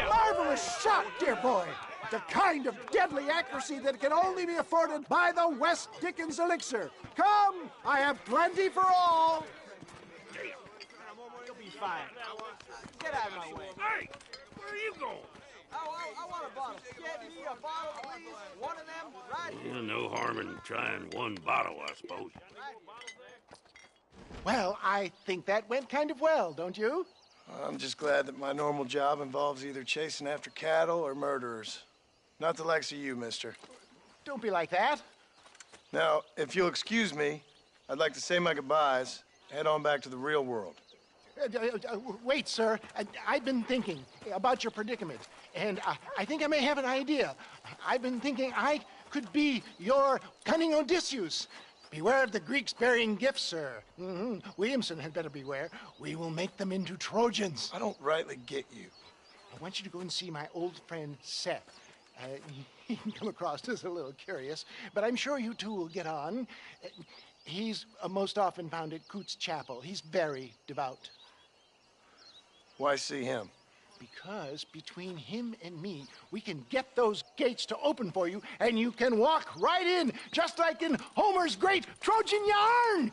Marvelous shot, dear boy. The kind of deadly accuracy that can only be afforded by the West Dickens elixir. Come, I have plenty for all. You'll be fine. Get out of my way. Hey, where are you going? I want a bottle. Get me a bottle, please. One of them, right here. Well, no harm in trying one bottle, I suppose. Well, I think that went kind of well, don't you? I'm just glad that my normal job involves either chasing after cattle or murderers. Not the likes of you, mister. Don't be like that. Now, if you'll excuse me, I'd like to say my goodbyes, head on back to the real world. Wait, sir. I've been thinking about your predicament, and I think I may have an idea. I've been thinking I could be your cunning Odysseus. Beware of the Greeks bearing gifts, sir. Williamson had better beware. We will make them into Trojans. I don't rightly get you. I want you to go and see my old friend Seth. He can come across as a little curious, but I'm sure you two will get on. He's most often found at Coots Chapel. He's very devout. Why see him? Because between him and me, we can get those gates to open for you, and you can walk right in, just like in Homer's great Trojan yarn!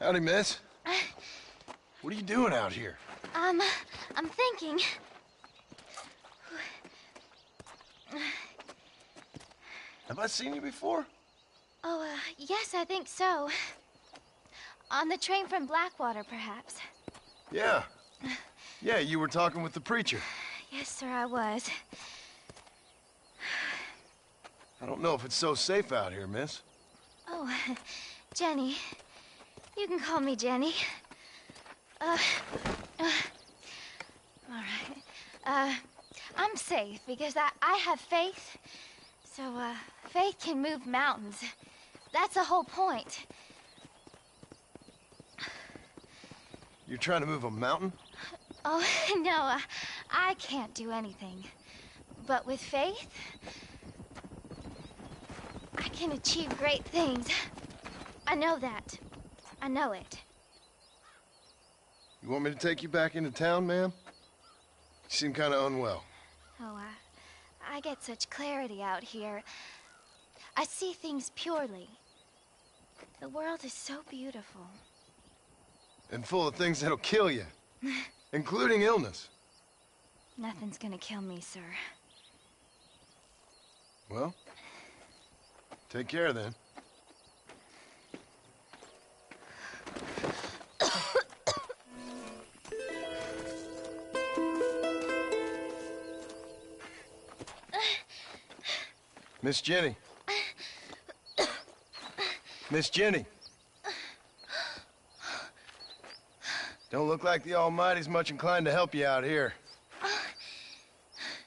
Howdy, miss. What are you doing out here? I'm thinking. Have I seen you before? Oh, yes, I think so. On the train from Blackwater, perhaps. Yeah. Yeah, you were talking with the preacher. Yes, sir, I was. I don't know if it's so safe out here, miss. Oh, Jenny. You can call me Jenny. All right. I'm safe because I have faith. So, faith can move mountains. That's the whole point. You're trying to move a mountain? Oh, no, I can't do anything. But with faith, I can achieve great things. I know that. I know it. You want me to take you back into town, ma'am? You seem kind of unwell. Oh, I get such clarity out here. I see things purely. The world is so beautiful. And full of things that'll kill you, including illness. Nothing's gonna kill me, sir. Well, take care then. Miss Jenny. Miss Jenny. Don't look like the Almighty's much inclined to help you out here.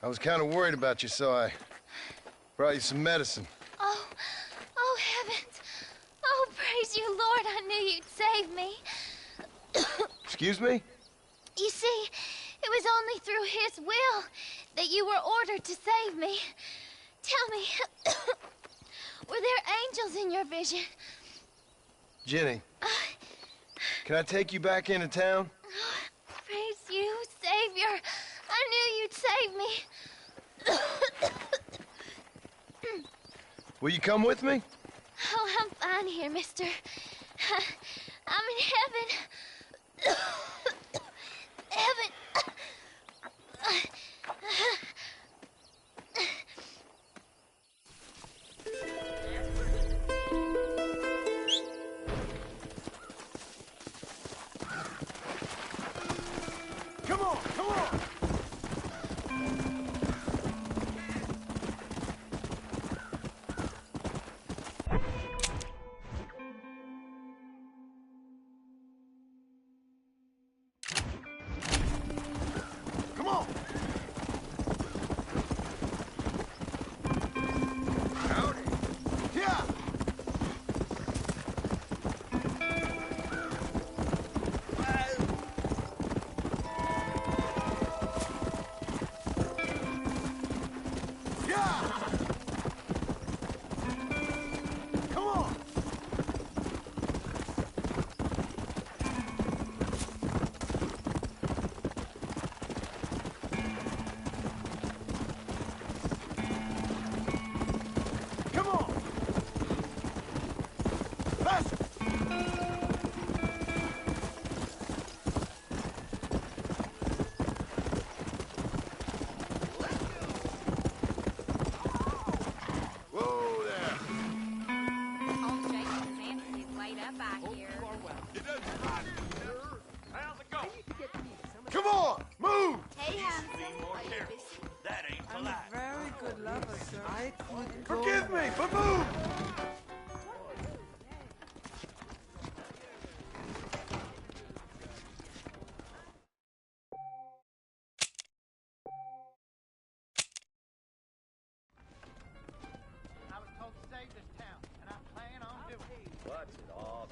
I was kind of worried about you, so I brought you some medicine. Oh heavens. Oh, praise you, Lord. I knew you'd save me. Excuse me? You see, it was only through his will that you were ordered to save me. Tell me, were there angels in your vision? Jenny, can I take you back into town? Praise you, Savior. I knew you'd save me. Will you come with me? Oh, I'm fine here, mister. I'm in heaven. Heaven. Come on, come on! Come on! Howdy! Yeah! Come on! Come on! Faster! Whoa there! Old Jason's Nancy is laid up, I hear. How's it go? Come on! Move! Hey, That ain't I'm a very good lover, sir. Forgive me, but move!